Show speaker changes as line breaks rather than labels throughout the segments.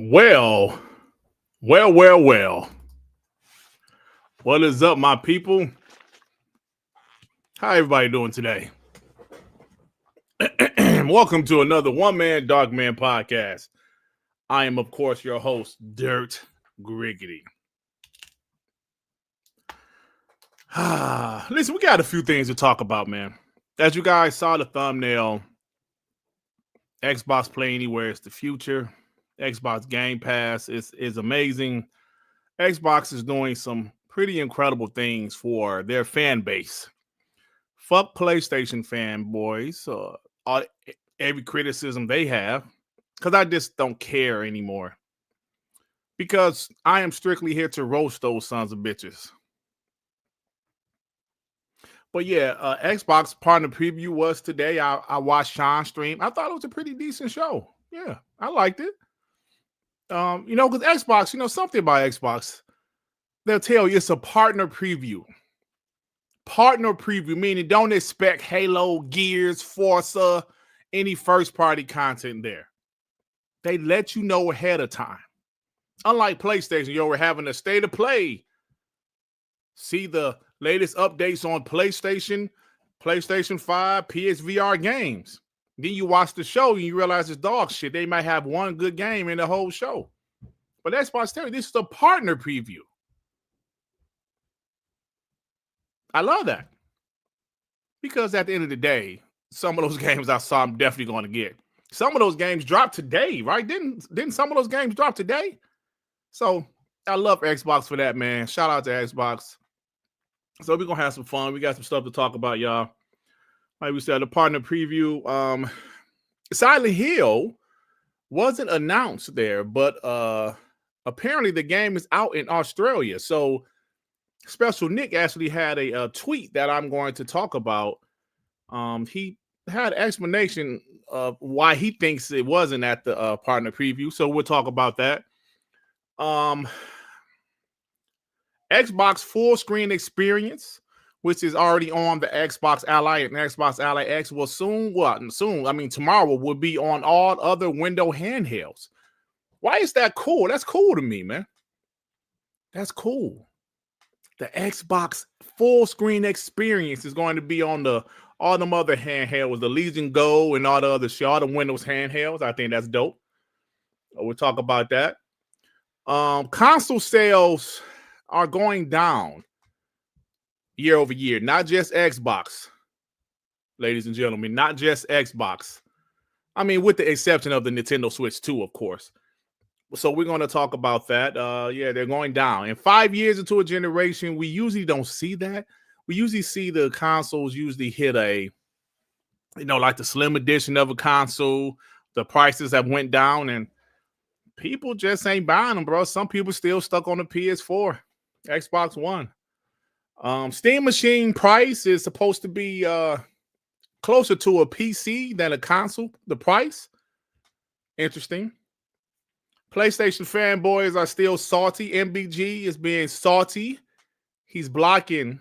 Well, well. What is up, my people? How everybody doing today? Welcome to another One Man, Dog Man podcast. I am, of course, your host, Dirt Griggity. Listen, we got a few things to talk about, man. As you guys saw the thumbnail, Xbox Play Anywhere is the future. Xbox Gamepass is amazing. Xbox is doing some pretty incredible things for their fan base. Fuck PlayStation fanboys, every criticism they have, because I just don't care anymore. Because I am strictly here to roast those sons of bitches. But yeah, Xbox partner preview was today. I watched Sean stream. I thought it was a pretty decent show. Yeah, I liked it. Because Xbox, something about Xbox, they'll tell you it's a partner preview. Partner preview, meaning don't expect Halo, Gears, Forza, any first-party content there. They let you know ahead of time. Unlike PlayStation, we're having a state of play. See the latest updates on PlayStation 5, PSVR games. Then you watch the show and you realize it's dog shit. They might have one good game in the whole show. But Xbox telling you, this is a partner preview. I love that. Because at the end of the day, some of those games I saw I'm definitely going to get. Some of those games dropped today, right? Didn't some of those games drop today? So I love Xbox for that, man. Shout out to Xbox. So we're going to have some fun. We got some stuff to talk about, y'all. Like we said, the partner preview. Silent Hill wasn't announced there, but apparently the game is out in Australia. So Special Nick actually had a tweet that I'm going to talk about. He had an explanation of why he thinks it wasn't at the partner preview. So we'll talk about that. Xbox full screen experience, which is already on the Xbox Ally and Xbox Ally X, will tomorrow will be on all other window handhelds. Why is that cool? That's cool to me, man. That's cool. The Xbox full screen experience is going to be on all them other handhelds, the Legion Go and all the other shit, all the Windows handhelds. I think that's dope. We'll talk about that. Console sales are going down year over year, not just Xbox, ladies and gentlemen, not just Xbox. I mean, with the exception of the Nintendo Switch 2, of course. So we're going to talk about that. They're going down. And 5 years into a generation, we usually don't see that. We usually see the consoles usually hit like the slim edition of a console. The prices have went down and people just ain't buying them, bro. Some people still stuck on the PS4, Xbox One. Steam Machine price is supposed to be closer to a PC than a console, the price. Interesting. PlayStation fanboys are still salty. MBG is being salty. He's blocking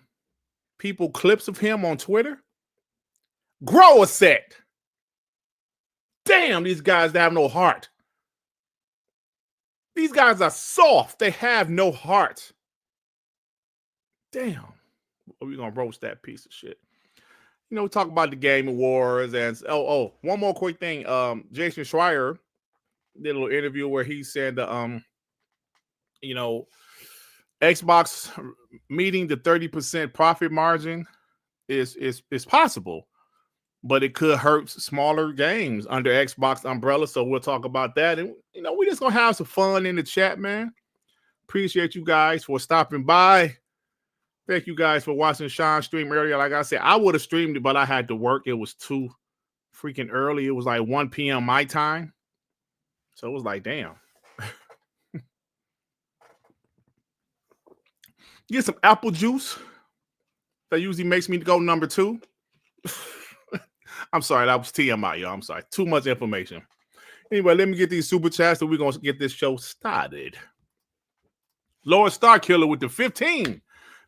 people clips of him on Twitter. Grow a set. Damn, these guys have no heart. These guys are soft. They have no heart. Damn. We're going to roast that piece of shit. We talk about the Game Awards. And one more quick thing. Jason Schreier did a little interview where he said Xbox meeting the 30% profit margin is possible, but it could hurt smaller games under Xbox umbrella. So we'll talk about that. And we're just gonna have some fun in the chat, man. Appreciate you guys for stopping by. Thank you guys for watching Sean stream earlier. Like I said, I would have streamed it, but I had to work. It was too freaking early. It was like 1 p.m. my time. So it was like, damn. Get some apple juice. That usually makes me go number 2. I'm sorry, that was TMI, y'all. I'm sorry. Too much information. Anyway, let me get these super chats and we're going to get this show started. Lord Starkiller with the 15.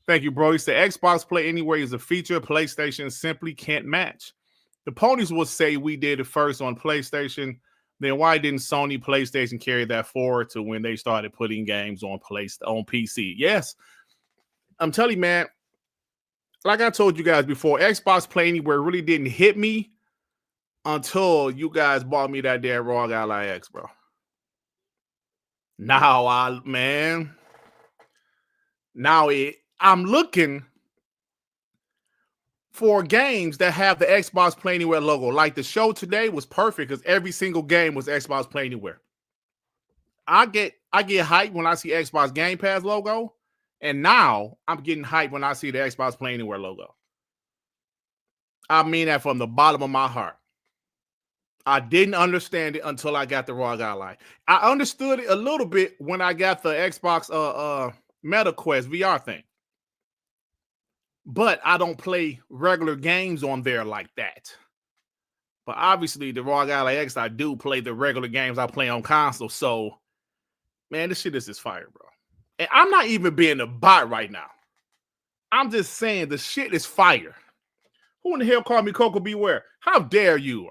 Thank you, bro. He said, Xbox Play Anywhere is a feature PlayStation simply can't match. The ponies will say we did it first on PlayStation, then why didn't Sony PlayStation carry that forward to when they started putting games on PC? Yes, I'm telling you, man. Like I told you guys before, Xbox Play Anywhere really didn't hit me until you guys bought me that damn ROG Ally X, bro. Now I'm looking for games that have the Xbox Play Anywhere logo. Like the show today was perfect because every single game was Xbox Play Anywhere. I get hyped when I see Xbox Gamepass logo, and now I'm getting hyped when I see the Xbox Play Anywhere logo. I mean that from the bottom of my heart. I didn't understand it until I got the ROG Ally. I understood it a little bit when I got the Xbox Meta Quest VR thing. But I don't play regular games on there like that. But obviously, the ROG Ally X, I do play the regular games I play on console. So, man, this shit is just fire, bro. And I'm not even being a bot right now. I'm just saying the shit is fire. Who in the hell called me Coco Beware? How dare you?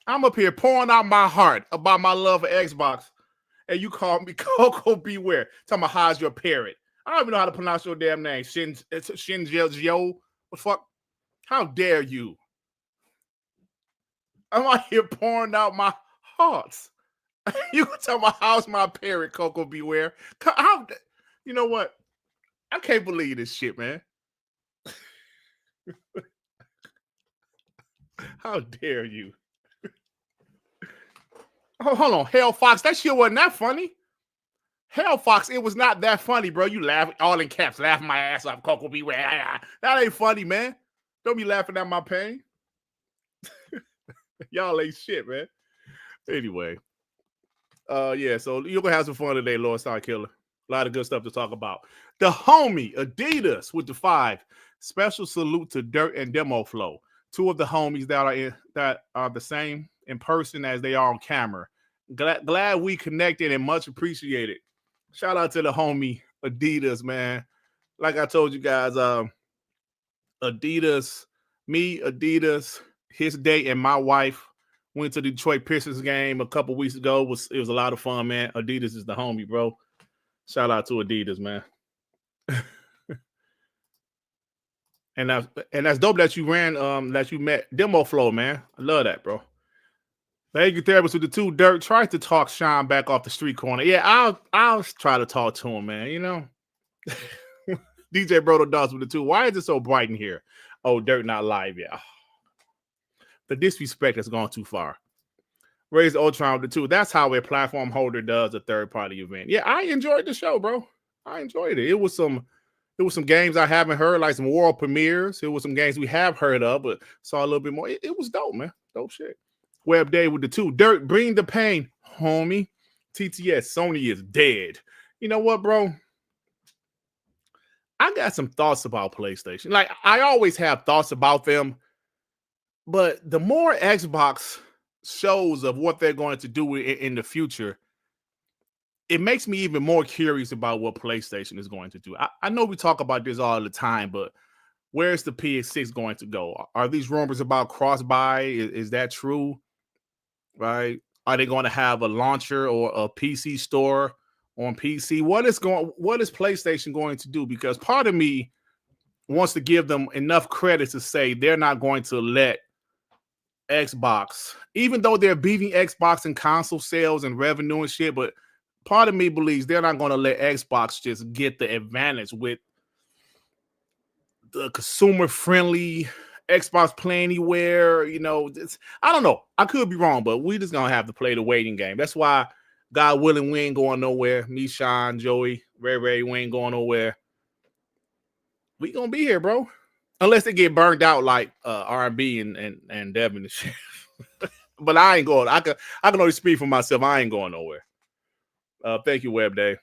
I'm up here pouring out my heart about my love for Xbox, and you call me Coco Beware. Talking about how's your parrot. I don't even know how to pronounce your damn name. Shinjio. What the fuck? How dare you? I'm out here pouring out my hearts. You can tell my how's my parrot, Coco Beware. You know what? I can't believe this shit, man. How dare you? Oh, hold on. Hell Fox, that shit wasn't that funny. Hell Fox, it was not that funny, bro. You laugh all in caps, laughing my ass off. Coco Beware. That ain't funny, man. Don't be laughing at my pain. Y'all ain't shit, man. Anyway. Yeah, so you're gonna have some fun today, Lord Star Killer. A lot of good stuff to talk about. The homie Adidas with the 5. Special salute to Dirt and Demo Flow. Two of the homies that are the same in person as they are on camera. Glad we connected and much appreciated. Shout out to the homie Adidas, man. Like I told you guys, Adidas, his date, and my wife went to the Detroit Pistons game a couple weeks ago. It was a lot of fun, man. Adidas is the homie, bro. Shout out to Adidas, man. And that's dope that you met Demo Flow, man. I love that, bro. Thank you, therapist with the 2. Dirt tried to talk Sean back off the street corner. Yeah, I'll try to talk to him, man. You know, DJ Brodo Dogs with the 2. Why is it so bright in here? Oh, Dirt not live yet. The disrespect has gone too far. Raise Ultron with the 2. That's how a platform holder does a third-party event. Yeah, I enjoyed the show, bro. I enjoyed it. It was some games I haven't heard, like some world premieres. It was some games we have heard of, but saw a little bit more. It was dope, man. Dope shit. Web Day with the 2. Dirt, bring the pain, homie. TTS, Sony is dead. You know what, bro? I got some thoughts about PlayStation. Like, I always have thoughts about them, but the more Xbox shows of what they're going to do in the future, it makes me even more curious about what PlayStation is going to do. I know we talk about this all the time, but where's the PS6 going to go? Are these rumors about cross-buy? Is that true? Right? Are they going to have a launcher or a PC store on PC? What is PlayStation going to do? Because part of me wants to give them enough credit to say they're not going to let Xbox, even though they're beating Xbox in console sales and revenue and shit, but part of me believes they're not going to let Xbox just get the advantage with the consumer-friendly Xbox Play Anywhere. You know, I don't know. I could be wrong, but we just going to have to play the waiting game. That's why, God willing, we ain't going nowhere. Me, Sean, Joey, Ray, we ain't going nowhere. We going to be here, bro. Unless they get burned out like R&B and Devin and shit. But I ain't going. I can only speak for myself. I ain't going nowhere. Thank you, Web Day.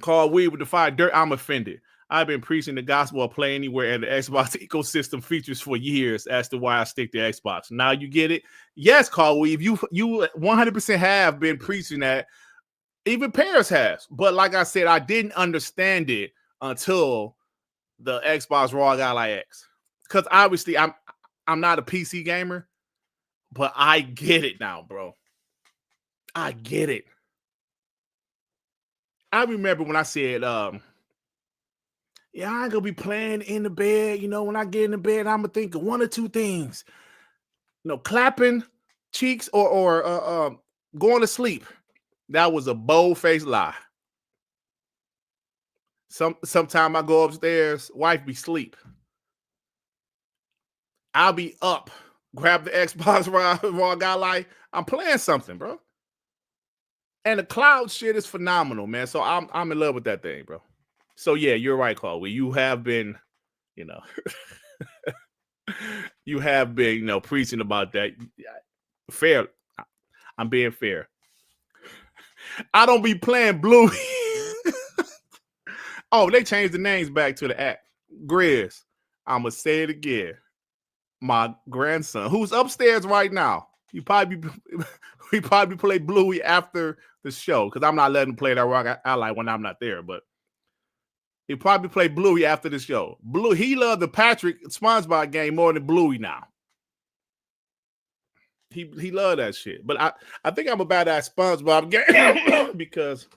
Call Weed with the 5. Dirt, I'm offended. I've been preaching the gospel of Play Anywhere and the Xbox ecosystem features for years as to why I stick to Xbox. Now you get it? Yes, Call Weave. You 100% have been preaching that. Even Paris has. But like I said, I didn't understand it until the Xbox ROG Ally X. Because obviously I'm not a PC gamer. But I get it now, bro. I get it. I remember when I said, yeah, I ain't gonna be playing in the bed. You know, when I get in the bed, I'm gonna think of one or two things. You know, clapping cheeks or going to sleep. That was a bold-faced lie. Sometime I go upstairs, wife be sleep. I'll be up, grab the Xbox while I got like I'm playing something, bro. And the cloud shit is phenomenal, man. So I'm in love with that thing, bro. So yeah, you're right, Chloe. You have been, you know, you have been, preaching about that. Fair. I'm being fair. I don't be playing Blue. Oh, they changed the names back to the app. Grizz. I'ma say it again. My grandson, who's upstairs right now, he probably play Bluey after the show because I'm not letting him play that Rock Ally when I'm not there. But he probably play Bluey after the show. Blue, he loved the Patrick SpongeBob game more than Bluey now. He loved that shit. But I think I'm about that SpongeBob game because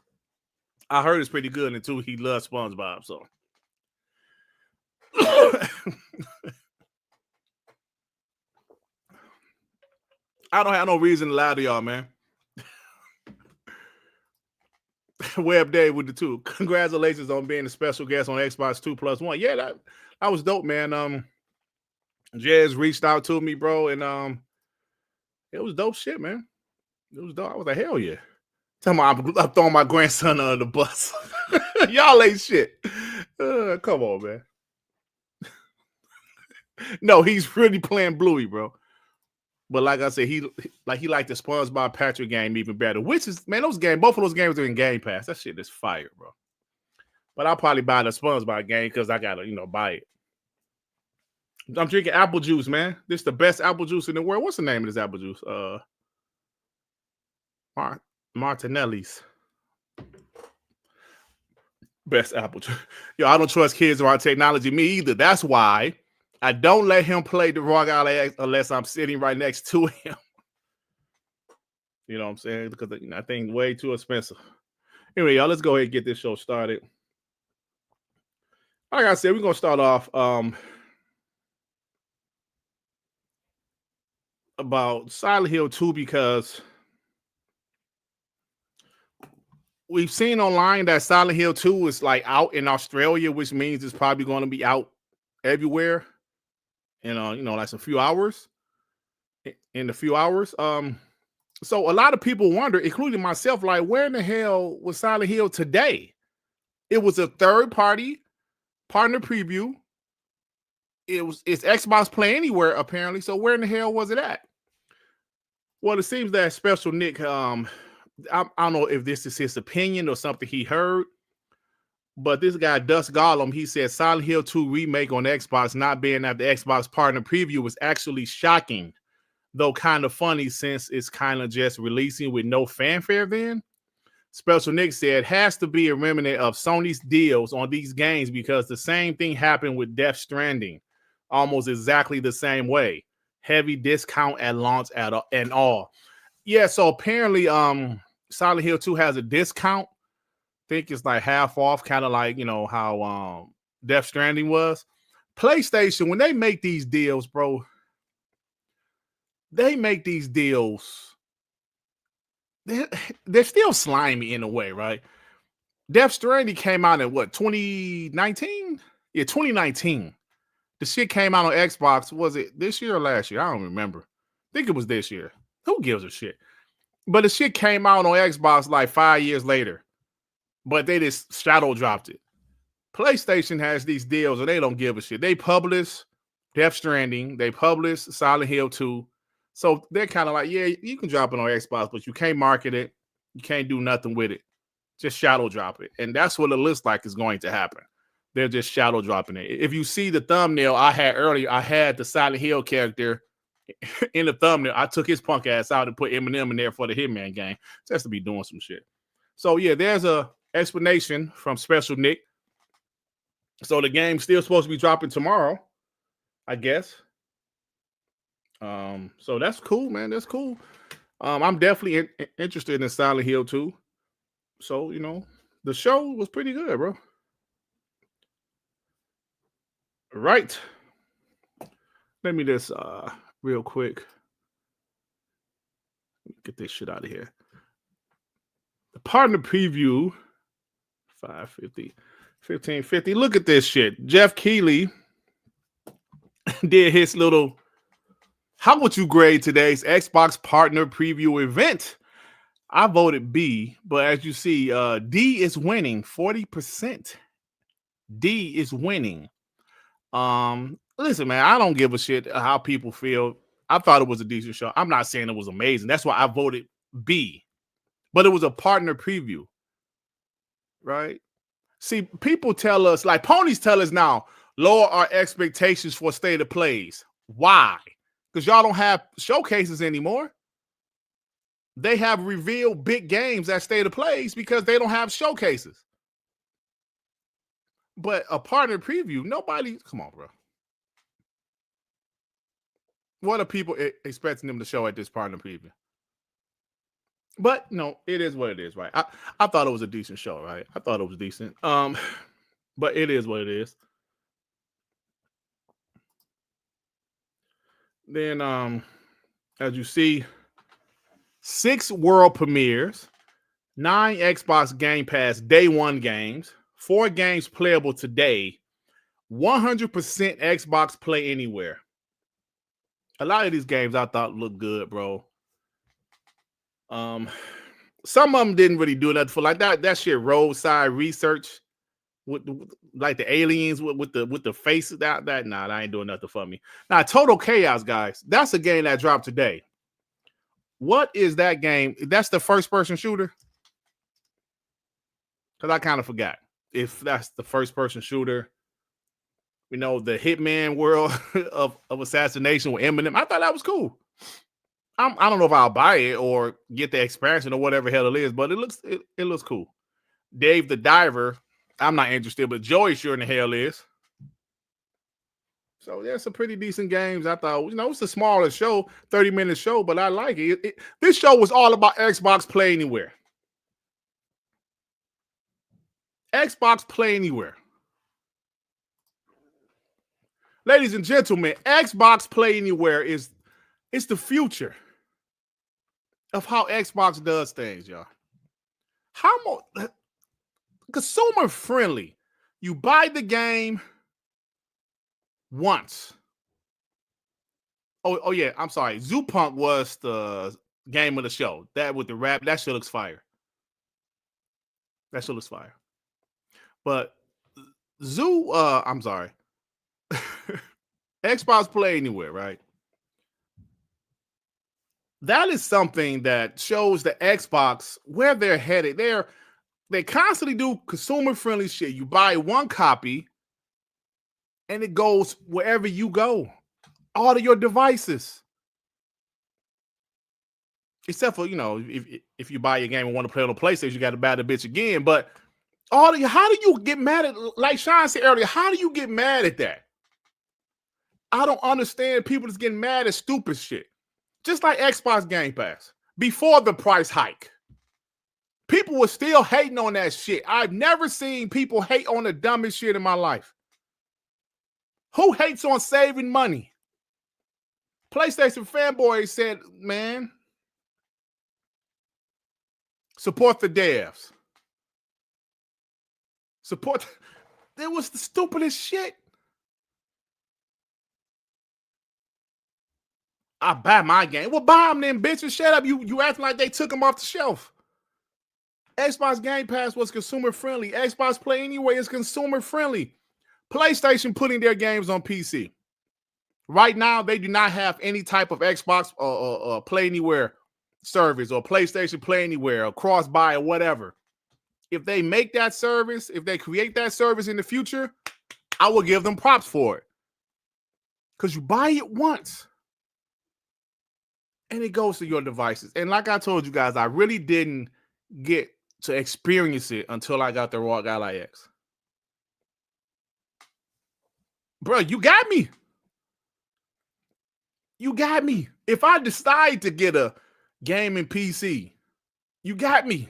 I heard it's pretty good, and too he loves SpongeBob. So I don't have no reason to lie to y'all, man. Web Day with the two. Congratulations on being a special guest on Xbox 2+1. Yeah, that was dope, man. Jez reached out to me, bro, and it was dope shit, man. It was dope. I was like, hell yeah. Tell me I'm throwing my grandson under the bus. Y'all ain't shit. Come on, man. No, he's really playing Bluey, bro. But like I said, he liked the SpongeBob Patrick game even better. Which is, man, both of those games are in Gamepass. That shit is fire, bro. But I'll probably buy the SpongeBob game because I gotta, buy it. I'm drinking apple juice, man. This is the best apple juice in the world. What's the name of this apple juice? Martinelli's. Best apple juice. Yo, I don't trust kids around technology. Me either. That's why I don't let him play the Rock Ally unless I'm sitting right next to him. You know what I'm saying? Because I think way too expensive. Anyway, y'all, let's go ahead and get this show started. Like I said, we're gonna start off about Silent Hill 2 because we've seen online that Silent Hill 2 is like out in Australia, which means it's probably going to be out everywhere in like a few hours. So a lot of people wonder, including myself, like, where in the hell was Silent Hill today? It was a third-party partner preview. It's Xbox Play Anywhere, apparently. So where in the hell was it at? Well, it seems that Special Nick, I don't know if this is his opinion or something he heard, but this guy, Dust Gollum, he said Silent Hill 2 remake on Xbox not being at the Xbox partner preview was actually shocking, though kind of funny since it's kind of just releasing with no fanfare then. Special Nick said, has to be a remnant of Sony's deals on these games because the same thing happened with Death Stranding, almost exactly the same way. Heavy discount at launch and all. Yeah, so apparently Silent Hill 2 has a discount. I think it's like half off, kind of like, how Death Stranding was. PlayStation, when they make these deals, bro, they make these deals. They're still slimy in a way, right? Death Stranding came out in what, 2019? Yeah, 2019. The shit came out on Xbox. Was it this year or last year? I don't remember. I think it was this year. Who gives a shit? But the shit came out on Xbox like 5 years later. But they just shadow dropped it. PlayStation has these deals and they don't give a shit. They publish Death Stranding. They publish Silent Hill 2. So they're kind of like, yeah, you can drop it on Xbox, but you can't market it. You can't do nothing with it. Just shadow drop it. And that's what it looks like is going to happen. They're just shadow dropping it. If you see the thumbnail I had earlier, I had the Silent Hill character in the thumbnail. I took his punk ass out and put Eminem in there for the Hitman game. Just to be doing some shit. So yeah, there's a explanation from Special Nick. So the game's still supposed to be dropping tomorrow, I guess. So that's cool, man. That's cool. I'm definitely interested in Silent Hill 2. So, the show was pretty good, bro. Right. Let me just real quick get this shit out of here. The partner preview 550 1550. Look at this shit. Jeff Keighley did his little how would you grade today's Xbox partner preview event? I voted B, but as you see, D is winning 40%. D is winning. Listen, man, I don't give a shit how people feel. I thought it was a decent show. I'm not saying it was amazing. That's why I voted B. But it was a partner preview, right? See, people tell us, like ponies tell us now, lower our expectations for state of plays. Why? Because y'all don't have showcases anymore. They have revealed big games at state of plays because they don't have showcases. But a partner preview, nobody, come on, bro. What are people expecting them to show at this partner preview? But no, it is what it is, right? I thought it was a decent show, right? I thought it was decent. But it is what it is. Then as you see, 6 world premieres, 9 Xbox Game Pass day 1 games, 4 games playable today, 100% Xbox Play Anywhere. A lot of these games I thought looked good, bro. Some of them didn't really do nothing for like that shit roadside research with like the aliens with the faces that ain't doing nothing for me. Now Total Chaos, guys, that's a game that dropped today. What is that game? That's the first person shooter? Because I kind of forgot if that's the first person shooter. The Hitman world of assassination with Eminem. I thought that was cool. I don't know if I'll buy it or get the expansion or whatever hell it is, but it looks cool. Dave the Diver, I'm not interested, but Joey sure in the hell is. So there's some pretty decent games. I thought, it's a smaller show, 30-minute show, but I like it. This show was all about Xbox Play Anywhere. Xbox Play Anywhere. Ladies and gentlemen, Xbox Play Anywhere is the future of how Xbox does things, y'all. How more consumer friendly? You buy the game once. Oh yeah, I'm sorry. Zoo Punk was the game of the show. That with the rap, that shit looks fire. That shit looks fire. But Zoo, I'm sorry. Xbox Play Anywhere, right? That is something that shows the Xbox where they're headed. They constantly do consumer friendly shit. You buy one copy and it goes wherever you go, all of your devices. Except for, if you buy your game and want to play on the PlayStation, you got to buy the bitch again. But how do you get mad at, like Sean said earlier, how do you get mad at that? I don't understand people that's getting mad at stupid shit. Just like Xbox Game Pass. Before the price hike, people were still hating on that shit. I've never seen people hate on the dumbest shit in my life. Who hates on saving money? PlayStation Fanboys said, man, support the devs. Support. That was the stupidest shit. I buy my game. Well, buy them then, bitches. Shut up. You acting like they took them off the shelf. Xbox Game Pass was consumer friendly. Xbox Play Anywhere is consumer friendly. PlayStation putting their games on PC. Right now, they do not have any type of Xbox or Play Anywhere service or PlayStation Play Anywhere or cross-buy or whatever. If they make that service, if they create that service in the future, I will give them props for it. Because you buy it once and it goes to your devices. And like I told you guys, I really didn't get to experience it until I got the ROG Ally X. Bro, you got me. You got me. If I decide to get a gaming PC, you got me.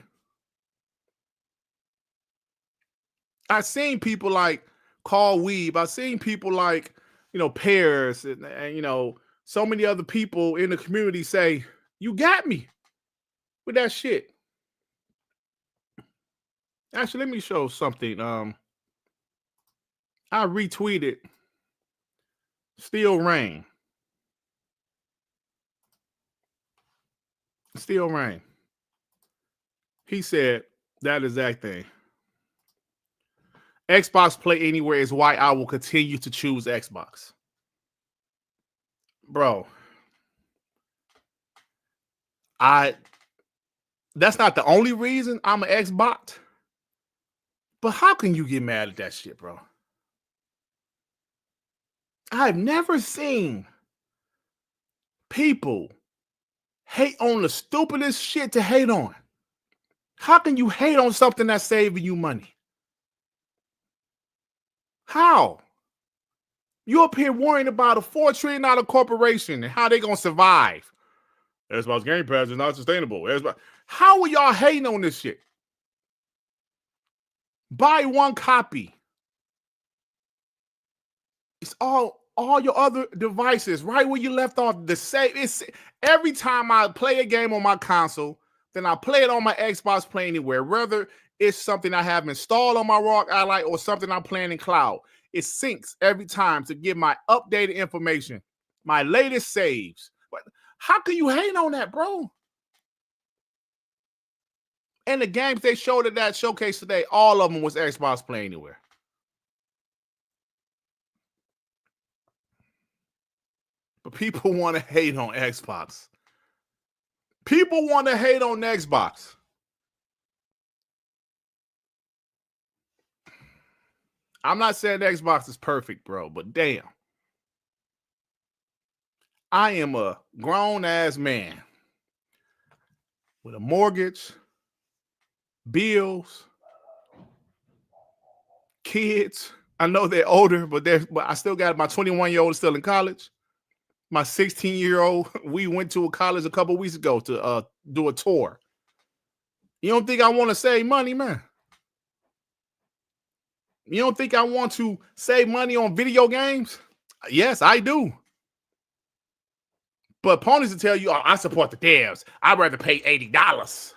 I've seen people like Carl Weeb. I've seen people like, Pears and so many other people in the community say, you got me with that shit. Actually, let me show something. I retweeted Steel Rain. Steel Rain. He said that exact thing. Xbox Play Anywhere is why I will continue to choose Xbox. Bro, that's not the only reason I'm an Xbox. But how can you get mad at that shit, bro? I've never seen people hate on the stupidest shit to hate on. How can you hate on something that's saving you money? How? You up here worrying about a $4 trillion corporation and how they gonna survive. Xbox Game Pass is not sustainable. How are y'all hating on this shit? Buy one copy. It's all your other devices right where you left off. The same. It's every time I play a game on my console, then I play it on my Xbox Play Anywhere. Whether it's something I have installed on my ROG Ally or something I'm playing in cloud, it syncs every time to get my updated information, my latest saves. But how can you hate on that, bro? And the games they showed at that showcase today, all of them was Xbox Play Anywhere. But people want to hate on Xbox. People want to hate on Xbox. I'm not saying Xbox is perfect, bro, but damn. I am a grown-ass man with a mortgage, bills, kids. I know they're older, but I still got my 21-year-old still in college. My 16-year-old, we went to a college a couple weeks ago to do a tour. You don't think I want to save money, man? You don't think I want to save money on video games? Yes, I do. But ponies will tell you, I support the devs. I'd rather pay $80.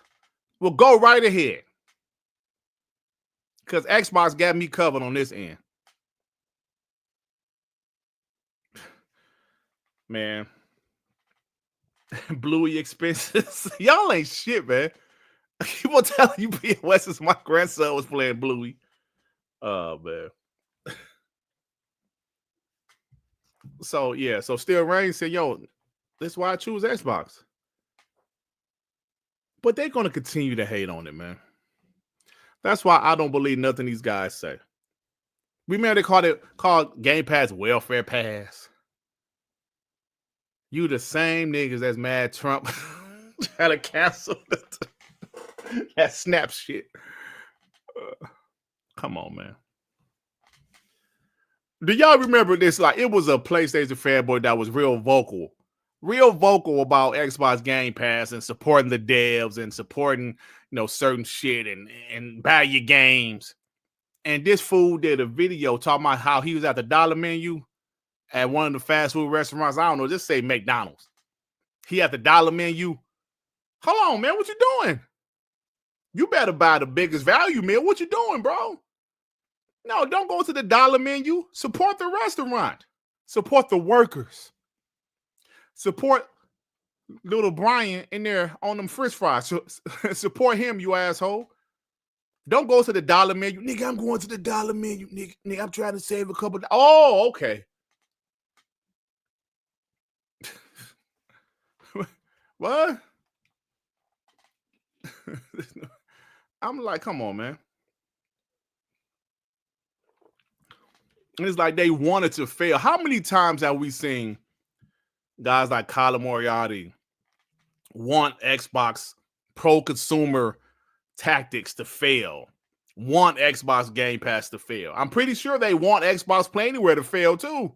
Well, go right ahead. Because Xbox got me covered on this end. Man. Bluey expenses. Y'all ain't shit, man. People telling you POS is my grandson was playing Bluey. Oh, man. So, yeah. So, Steel Rain said, yo, that's why I choose Xbox. But they're going to continue to hate on it, man. That's why I don't believe nothing these guys say. Remember they called Game Pass welfare pass. You the same niggas that's mad Trump had to cancel that snap shit. Come on, man. Do y'all remember this? Like, it was a PlayStation fanboy that was real vocal about Xbox Game Pass and supporting the devs and supporting, certain shit and buy your games. And this fool did a video talking about how he was at the dollar menu at one of the fast food restaurants. I don't know, just say McDonald's. He at the dollar menu. Hold on, man, what you doing? You better buy the biggest value meal. What you doing, bro? No, don't go to the dollar menu. Support the restaurant. Support the workers. Support little Brian in there on them french fries. Support him, you asshole. Don't go to the dollar menu. Nigga, I'm going to the dollar menu. Nigga, I'm trying to save a couple. Oh, okay. What? I'm like, come on, man. And it's like they wanted to fail. How many times have we seen guys like Colin Moriarty want Xbox pro-consumer tactics to fail, want Xbox Game Pass to fail? I'm pretty sure they want Xbox Play Anywhere to fail too.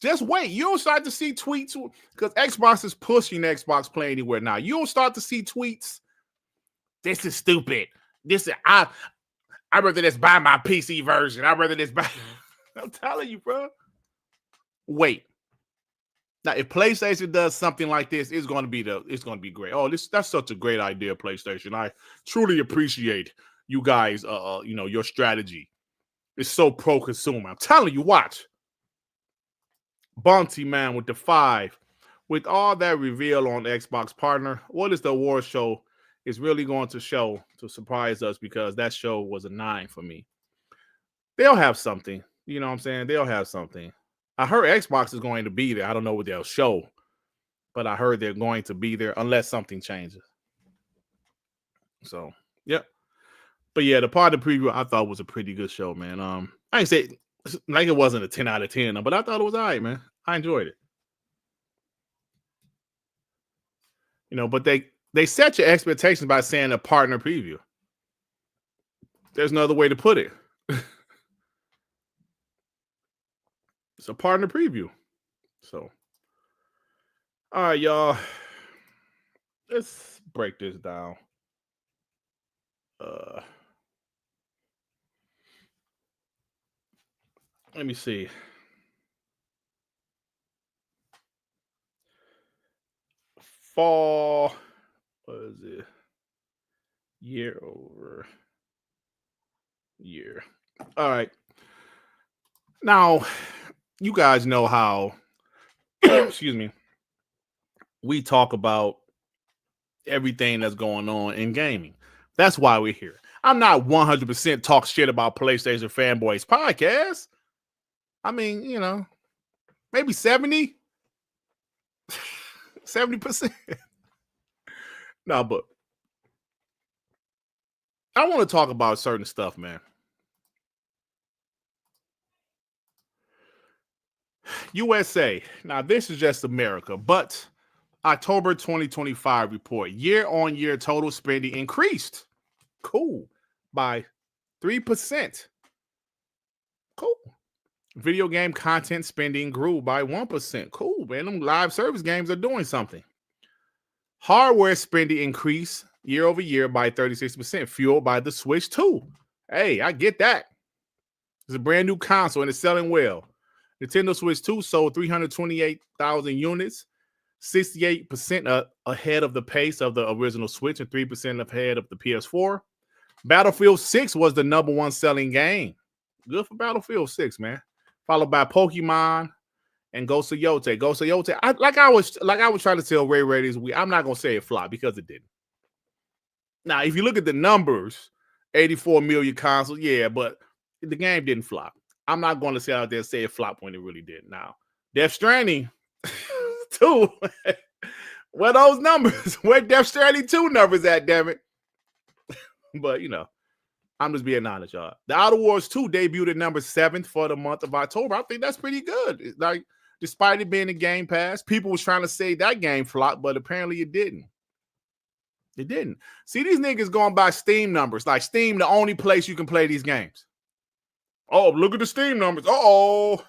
Just wait. You'll start to see tweets because Xbox is pushing Xbox Play Anywhere now. You'll start to see tweets. This is stupid. This is I'd rather just buy my PC version. I'd rather just buy. I'm telling you, bro. Wait. Now, if PlayStation does something like this, it's going to be great. Oh, that's such a great idea, PlayStation. I truly appreciate you guys. Your strategy is so pro-consumer. I'm telling you, watch. Bounty Man with the 5. With all that reveal on Xbox partner, what is the award show is really going to show to surprise us? Because that show was a 9 for me. They'll have something. You know what I'm saying? They'll have something. I heard Xbox is going to be there. I don't know what they'll show, but I heard they're going to be there unless something changes. So, yep. But yeah, the part of the preview I thought was a pretty good show, man. I ain't say like it wasn't a 10 out of 10, but I thought it was all right, man. I enjoyed it. But they set your expectations by saying a partner preview. There's no other way to put it. It's a partner preview. So, all right, y'all. Let's break this down. Let me see. Fall, what is it? Year over year. All right. Now, you guys know how, excuse me, we talk about everything that's going on in gaming. That's why we're here. I'm not 100% talk shit about PlayStation Fanboys podcast. I mean, maybe 70%. No, but I want to talk about certain stuff, man. USA. Now, this is just America, but October 2025 report. Year-on-year total spending increased. Cool. By 3%. Cool. Video game content spending grew by 1%. Cool, man. Them live service games are doing something. Hardware spending increased year over year by 36%, fueled by the Switch 2. Hey, I get that. It's a brand new console and it's selling well. Nintendo Switch 2 sold 328,000 units, 68% ahead of the pace of the original Switch and 3% ahead of the PS4. Battlefield 6 was the number one selling game. Good for Battlefield 6, man. Followed by Pokemon and Ghost of Yote. Ghost of Yote, I was trying to tell Ray this week, I'm not going to say it flopped because it didn't. Now, if you look at the numbers, 84 million consoles, yeah, but the game didn't flop. I'm not going to sit out there and say it flopped when it really did. Now, Death Stranding 2, where those numbers? Where Death Stranding 2 numbers at, damn it? But, I'm just being honest, y'all. The Outer Wars 2 debuted at number 7th for the month of October. I think that's pretty good. Like, despite it being a Gamepass, people was trying to say that game flopped, but apparently it didn't. It didn't. See, these niggas going by Steam numbers. Like, Steam, the only place you can play these games. Oh, look at the Steam numbers. Uh-oh.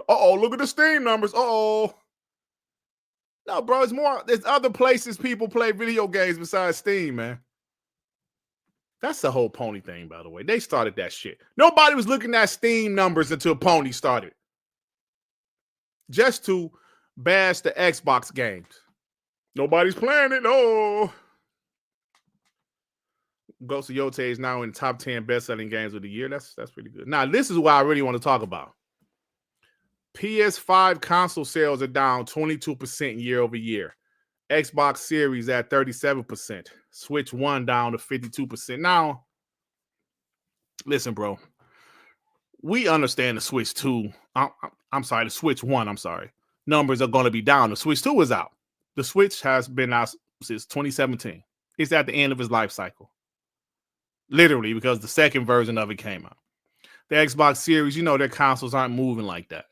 Look at the Steam numbers. No, bro, there's other places people play video games besides Steam, man. That's the whole Pony thing, by the way. They started that shit. Nobody was looking at Steam numbers until Pony started. Just to bash the Xbox games. Nobody's playing it. Oh. Ghost of Yote is now in the top 10 best-selling games of the year. That's pretty good. Now, this is what I really want to talk about. PS5 console sales are down 22% year over year. Xbox Series at 37%. Switch 1 down to 52%. Now, listen, bro. We understand the Switch 2. The Switch 1, numbers are going to be down. The Switch 2 is out. The Switch has been out since 2017. It's at the end of its life cycle. Literally, because the second version of it came out. The Xbox Series, their consoles aren't moving like that.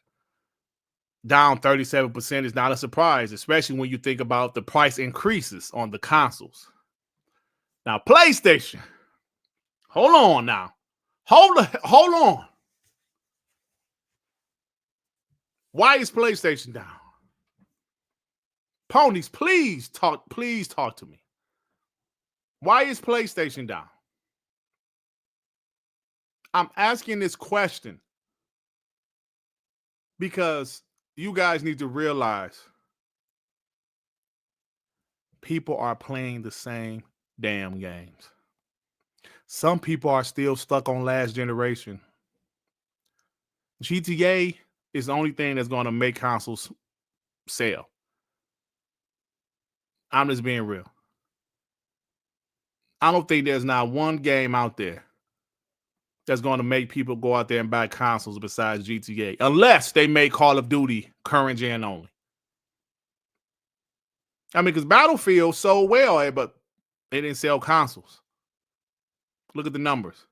Down 37% is not a surprise, especially when you think about the price increases on the consoles. Now, PlayStation. Hold on now. Hold on. Why is PlayStation down? Ponies, please talk to me. Why is PlayStation down? I'm asking this question because you guys need to realize people are playing the same damn games. Some people are still stuck on last generation. GTA is the only thing that's going to make consoles sell. I'm just being real. I don't think there's not one game out there that's going to make people go out there and buy consoles besides GTA, unless they make Call of Duty current gen only. I mean, because Battlefield sold well, but they didn't sell consoles. Look at the numbers.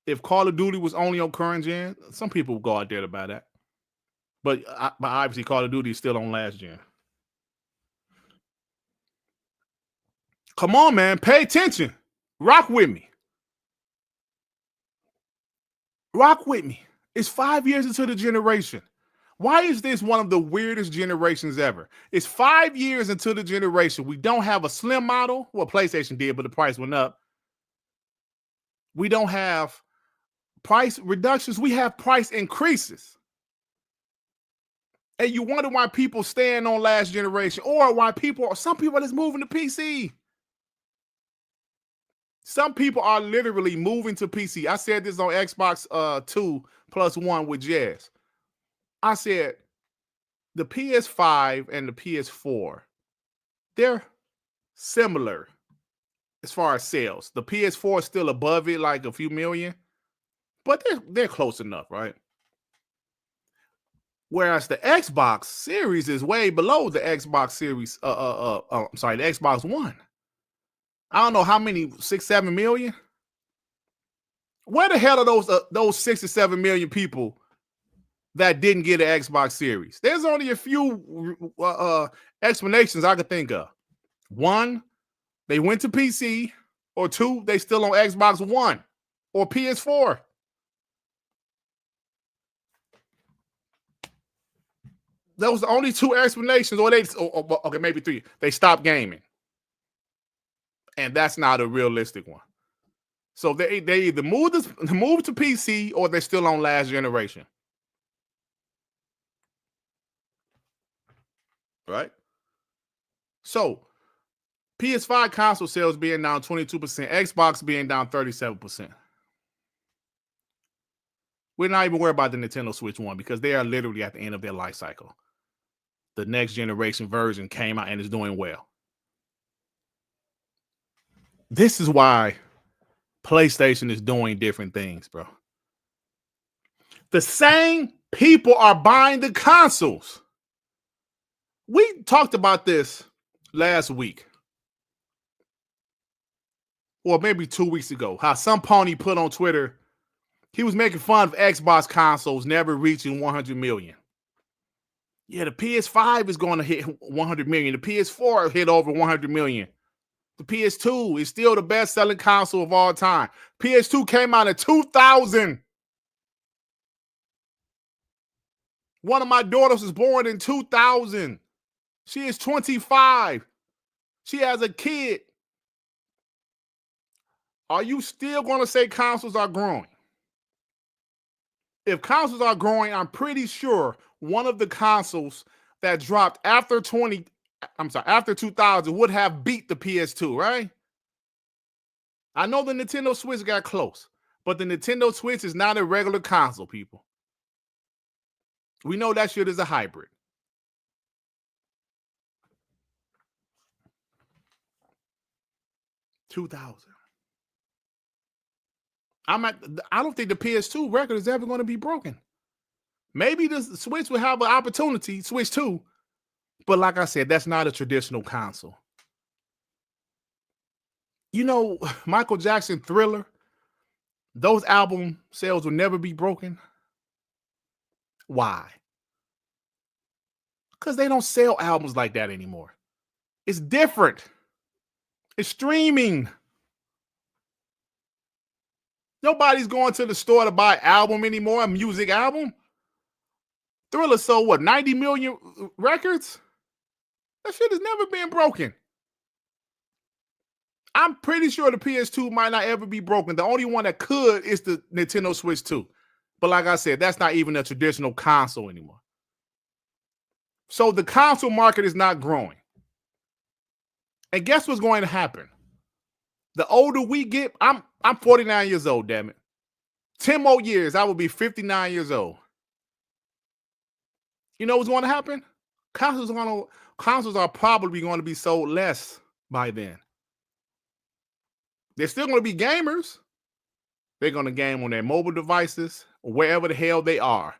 If Call of Duty was only on current gen, some people would go out there to buy that. But obviously, Call of Duty is still on last gen. Come on, man. Pay attention. Rock with me. Rock with me. It's 5 years into the generation. Why is this one of the weirdest generations ever? It's 5 years into the generation. We don't have a slim model. Well, PlayStation did, but the price went up. We don't have price reductions. We have price increases. And you wonder why people stand on last generation, or why some people are just moving to PC. Some people are literally moving to PC. I said this on Xbox 2+1 with Jazz. I said the PS5 and the PS4, they're similar as far as sales. The PS4 is still above it, like a few million, but they're close enough, right? Whereas the Xbox Series is way below the Xbox Series. The Xbox One. I don't know how many, 6, 7 million. Where the hell are those 6 to 7 million people that didn't get an Xbox Series? There's only a few explanations I could think of. One, they went to PC, or two, they still on Xbox One or PS4. Those are the only two explanations, or okay, maybe three. They stopped gaming. And that's not a realistic one. So they either move to PC, or they're still on last generation. Right? So PS5 console sales being down 22%, Xbox being down 37%. We're not even worried about the Nintendo Switch 1 because they are literally at the end of their life cycle. The next generation version came out and is doing well. This is why PlayStation is doing different things, bro. The same people are buying the consoles. We talked about this last week, or maybe 2 weeks ago, how some pony put on Twitter, he was making fun of Xbox consoles never reaching 100 million. Yeah, the PS5 is going to hit 100 million. The PS4 hit over 100 million. The PS2 is still the best-selling console of all time. PS2 came out in 2000. One of my daughters was born in 2000. She is 25. She has a kid. Are you still going to say consoles are growing? If consoles are growing, I'm pretty sure one of the consoles that dropped after 2000 would have beat the PS2, right? I know the Nintendo Switch got close, but the Nintendo Switch is not a regular console, people. We know that shit is a hybrid. $2,000. I don't think the PS2 record is ever going to be broken. Maybe the Switch will have an opportunity, Switch 2, but like I said, that's not a traditional console. You know, Michael Jackson, Thriller, those album sales will never be broken. Why? Because they don't sell albums like that anymore. It's different. It's streaming. Nobody's going to the store to buy album anymore, a music album. Thriller sold what, 90 million records? That shit has never been broken. I'm pretty sure the PS2 might not ever be broken. The only one that could is the Nintendo Switch 2. But like I said, that's not even a traditional console anymore. So the console market is not growing. And guess what's going to happen? The older we get, I'm 49 years old, damn it. 10 more years, I will be 59 years old. You know what's going to happen? Consoles are probably going to be sold less by then. They're still going to be gamers. They're going to game on their mobile devices or wherever the hell they are.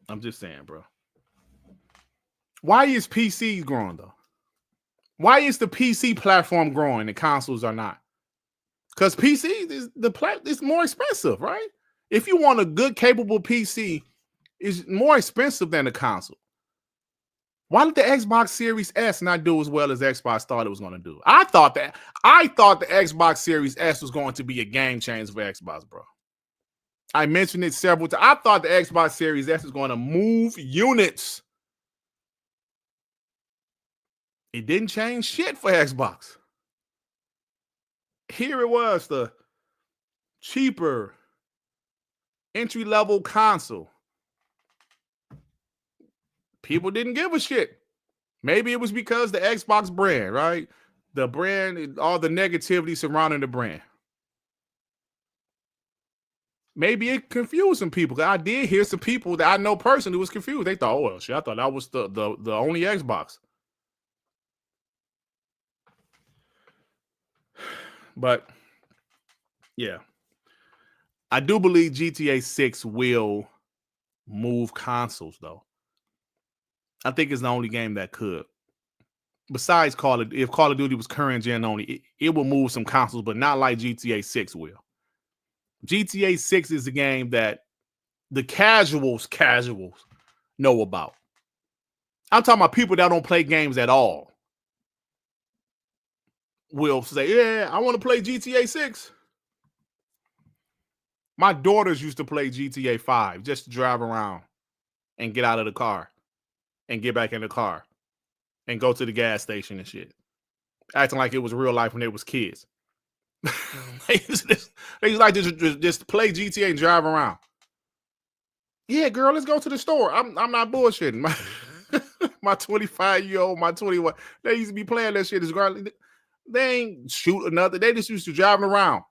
I'm just saying, bro. Why is PC growing, though? Why is the PC platform growing and consoles are not? Because PC is more expensive, right? If you want a good, capable PC, it's more expensive than a console. Why did the Xbox Series S not do as well as Xbox thought it was going to do? I thought the Xbox Series S was going to be a game changer for Xbox, bro. I mentioned it several times. I thought the Xbox Series S was going to move units. It didn't change shit for Xbox. Here it was, the cheaper entry-level console. People didn't give a shit. Maybe it was because the Xbox brand, right? The brand, all the negativity surrounding the brand. Maybe it confused some people. I did hear some people that I know personally was confused. They thought, oh, well, shit, I thought that was the only Xbox. But, yeah. I do believe GTA 6 will move consoles, though. I think it's the only game that could. Besides if Call of Duty was current gen only, it will move some consoles, but not like GTA 6 will. GTA 6 is a game that the casuals know about. I'm talking about people that don't play games at all. Will say, yeah, I want to play GTA 6. My daughters used to play GTA 5 just to drive around and get out of the car and get back in the car and go to the gas station and shit. Acting like it was real life when they was kids. They used like to just play GTA and drive around. Yeah, girl, let's go to the store. I'm not bullshitting. My 25-year-old, my 21, they used to be playing that shit. They ain't shoot another. They just used to driving around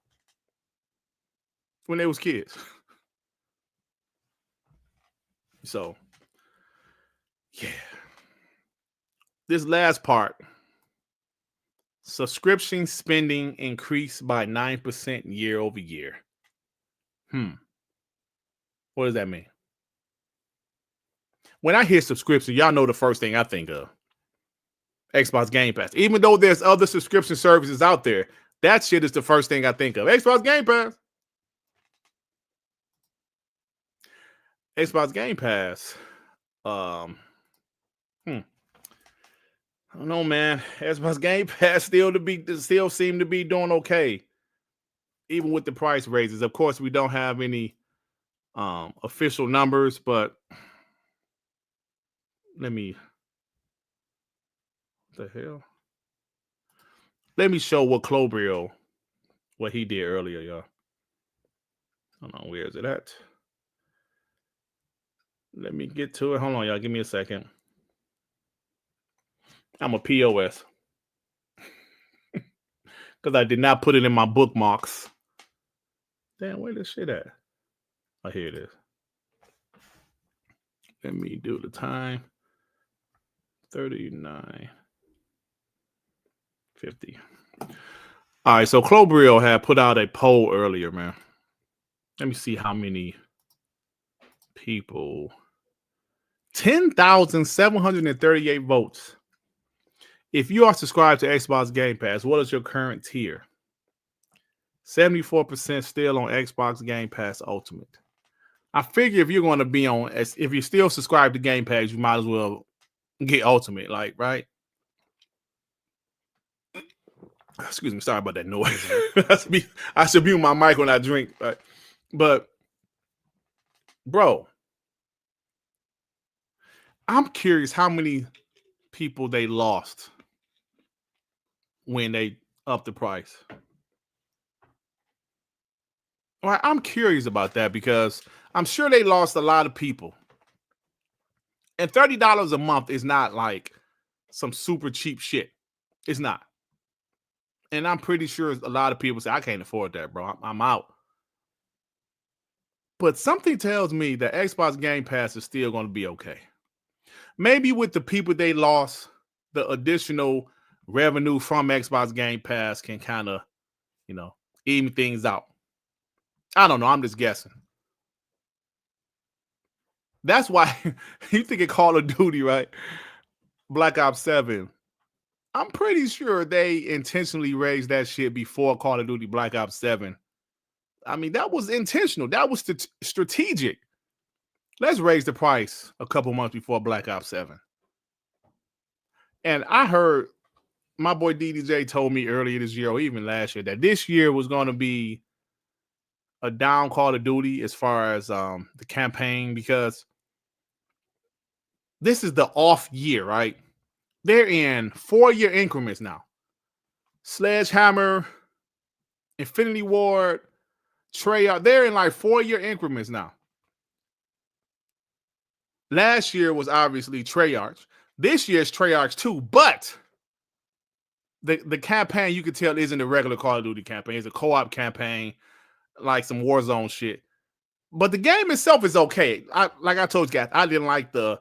when they was kids. So, yeah. This last part. Subscription spending increased by 9% year over year. What does that mean? When I hear subscription, y'all know the first thing I think of. Xbox Game Pass. Even though there's other subscription services out there, that shit is the first thing I think of. Xbox Game Pass. Xbox Game Pass. I don't know, man. Xbox Game Pass still seem to be doing okay, even with the price raises. Of course, we don't have any official numbers, but let me. What the hell? Let me show what Clobrio, what he did earlier, y'all. Hold on, where is it at? Let me get to it. Hold on, y'all. Give me a second. I'm a POS. Because I did not put it in my bookmarks. Damn, where this shit at? Oh, here it is. Let me do the time. 39:50. All right, so Clobrio had put out a poll earlier, man. Let me see how many people. 10,738 votes. If you are subscribed to Xbox Game Pass, what is your current tier? 74% still on Xbox Game Pass Ultimate. I figure if you're going to be on, if you're still subscribed to Game Pass, you might as well get Ultimate, like, right? Excuse me, sorry about that noise. I should mute my mic when I drink. Right? But, bro, I'm curious how many people they lost when they upped the price. All right, I'm curious about that because I'm sure they lost a lot of people. And $30 a month is not like some super cheap shit. It's not. And I'm pretty sure a lot of people say, I can't afford that, bro. I'm out. But something tells me that Xbox Game Pass is still going to be okay. Maybe with the people they lost, the additional revenue from Xbox Game Pass can kind of, even things out. I don't know. I'm just guessing. That's why you think of Call of Duty, right? Black Ops 7. I'm pretty sure they intentionally raised that shit before Call of Duty Black Ops 7. I mean, that was intentional. That was strategic. Let's raise the price a couple months before Black Ops 7. And I heard my boy DDJ told me earlier this year, or even last year, that this year was going to be a down Call of Duty as far as the campaign, because this is the off year, right? They're in 4-year increments now. Sledgehammer, Infinity Ward, Treyarch, they're in like 4-year increments now. Last year was obviously Treyarch. This year's Treyarch too, but the campaign, you could tell, isn't a regular Call of Duty campaign. It's a co-op campaign, like some Warzone shit. But the game itself is okay. Like I told you guys, I didn't like the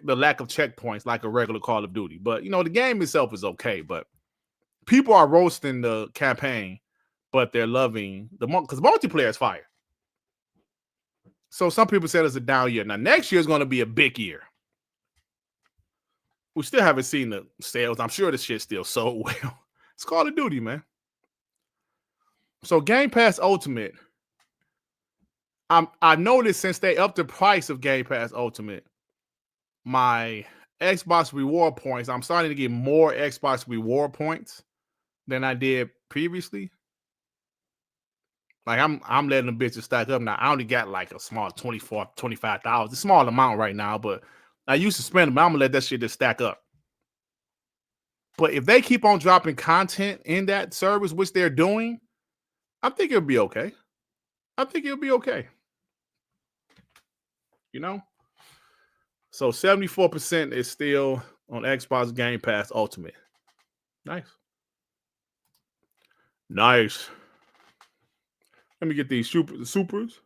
lack of checkpoints like a regular Call of Duty. But, the game itself is okay. But people are roasting the campaign, but they're loving because multiplayer is fire. So some people said it's a down year. Now, next year is going to be a big year. We still haven't seen the sales. I'm sure the shit still sold well. It's Call of Duty, man. So Game Pass Ultimate, I've noticed since they upped the price of Game Pass Ultimate, my Xbox reward points, I'm starting to get more Xbox reward points than I did previously. Like I'm letting them bitches stack up now. I only got like a small 24, 25,000. It's a small amount right now, but I used to spend them. But I'm gonna let that shit just stack up. But if they keep on dropping content in that service, which they're doing, I think it'll be okay. So 74% is still on Xbox Game Pass Ultimate. Nice. Let me get these supers.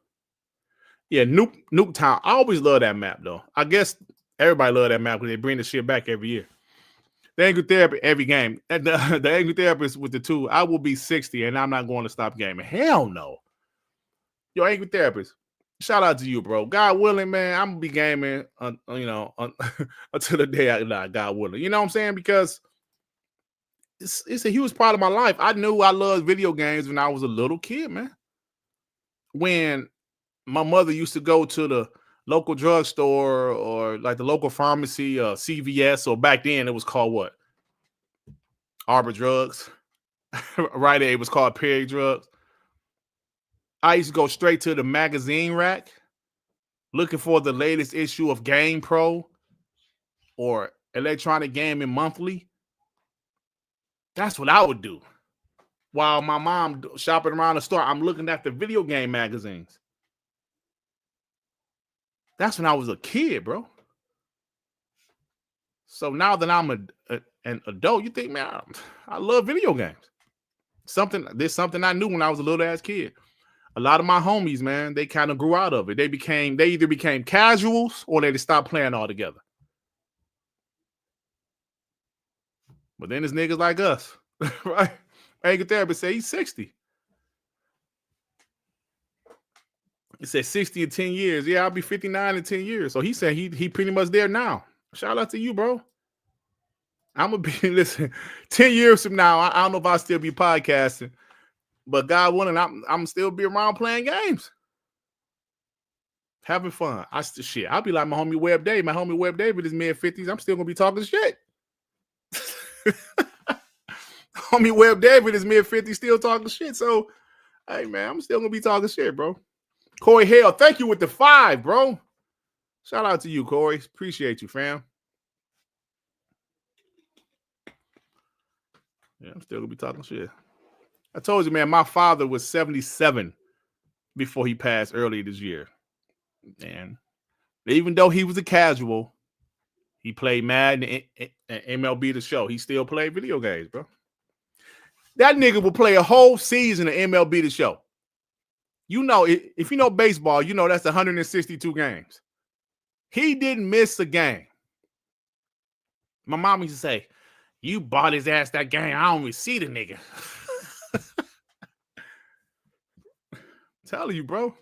Yeah, Nuketown. I always love that map, though. I guess everybody love that map because they bring the shit back every year. The Angry Therapy every game. The Angry Therapist with the 2, I will be 60 and I'm not going to stop gaming. Hell no. Yo, Angry Therapist, shout out to you, bro. God willing, man, I'm going to be gaming, until the day I die, God willing. You know what I'm saying? Because it's a huge part of my life. I knew I loved video games when I was a little kid, man. When my mother used to go to the local drugstore or like the local pharmacy, CVS, or back then it was called what? Arbor Drugs. Right there, it was called Perry Drugs. I used to go straight to the magazine rack looking for the latest issue of Game Pro or Electronic Gaming Monthly. That's what I would do. While my mom shopping around the store, I'm looking at the video game magazines. That's when I was a kid, bro. So now that I'm an adult, you think, man, I love video games. This something I knew when I was a little ass kid. A lot of my homies, man, they kind of grew out of it. They either became casuals or they just stopped playing altogether. But then there's niggas like us, right? Angry Therapist say he's 60. He said 60 in 10 years. Yeah, I'll be 59 in 10 years. So he said he pretty much there now. Shout out to you, bro. I'm going to be, listen, 10 years from now, I don't know if I'll still be podcasting, but God willing, I'm still be around playing games. Having fun. I'll be like my homie Web Dave. My homie Web Dave in his mid-50s. I'm still going to be talking shit. Homie Webb David is mid-50 still talking shit. So, hey, man, I'm still going to be talking shit, bro. Corey Hale, thank you with the 5, bro. Shout out to you, Corey. Appreciate you, fam. Yeah, I'm still going to be talking shit. I told you, man, my father was 77 before he passed earlier this year. And even though he was a casual, he played Madden and MLB The Show. He still played video games, bro. That nigga will play a whole season of MLB The Show. You know, if you know baseball, you know that's 162 games. He didn't miss a game. My mom used to say, you bought his ass that game. I don't even see the nigga. Tell you, bro.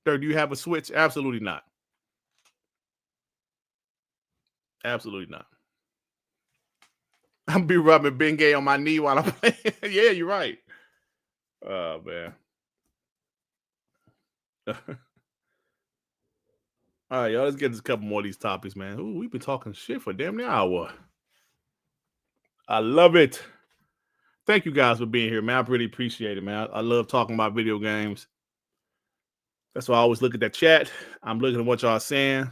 Dirt, do you have a Switch? Absolutely not. Absolutely not. I'm be rubbing Ben Gay on my knee while I'm playing. Yeah, you're right. Oh, man. All right, y'all. Let's get a couple more of these topics, man. Ooh, we've been talking shit for damn near an hour. I love it. Thank you guys for being here, man. I really appreciate it, man. I love talking about video games. That's why I always look at that chat. I'm looking at what y'all saying.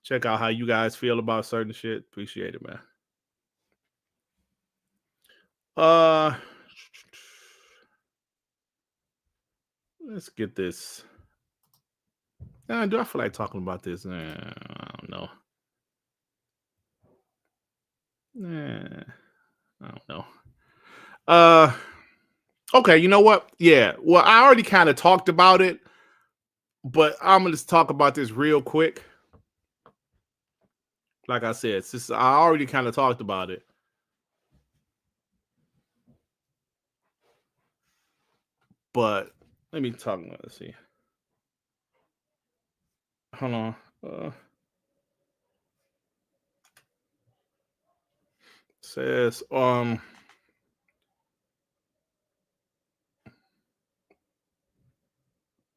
Check out how you guys feel about certain shit. Appreciate it, man. Let's get this. Do I feel like talking about this? I don't know. I don't know. Okay, you know what? Yeah. Well, I already kind of talked about it, but I'm gonna just talk about this real quick. Like I said, since I already kind of talked about it. But let me talk about it. Let's see. Hold on. Says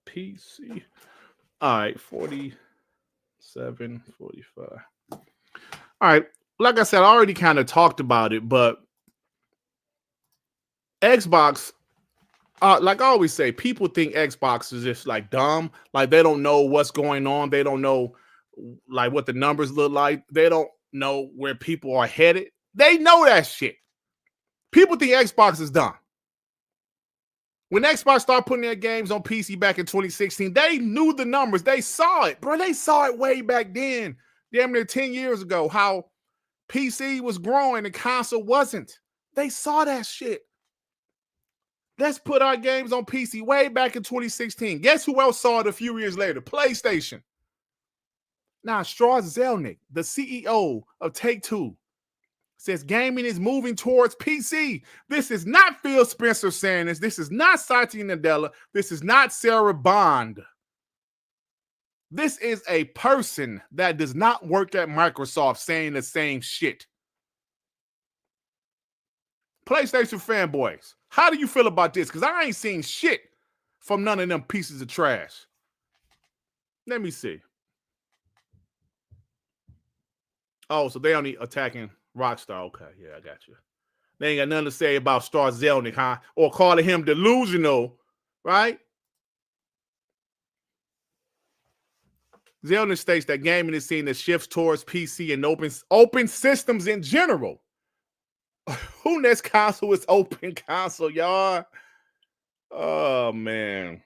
PC. All right, 47, 45. All right. Like I said, I already kind of talked about it, but Xbox, like I always say, people think Xbox is just like dumb. Like they don't know what's going on. They don't know like what the numbers look like. They don't know where people are headed. They know that shit. People think Xbox is dumb. When Xbox started putting their games on PC back in 2016, they knew the numbers. They saw it, bro. They saw it way back then, damn near 10 years ago, how PC was growing and console wasn't. They saw that shit. Let's put our games on PC way back in 2016. Guess who else saw it a few years later? PlayStation. Now, Strauss Zelnick, the CEO of Take-Two, says gaming is moving towards PC. This is not Phil Spencer saying this. This is not Satya Nadella. This is not Sarah Bond. This is a person that does not work at Microsoft saying the same shit. PlayStation fanboys, how do you feel about this? Because I ain't seen shit from none of them pieces of trash. Let me see. Oh, so they only attacking Rockstar. Okay, yeah, I got you. They ain't got nothing to say about Strauss Zelnick, huh? Or calling him delusional, right? Zelnick states that gaming is seen as shifts towards PC and open systems in general. Who next console is open console, y'all? Oh, man.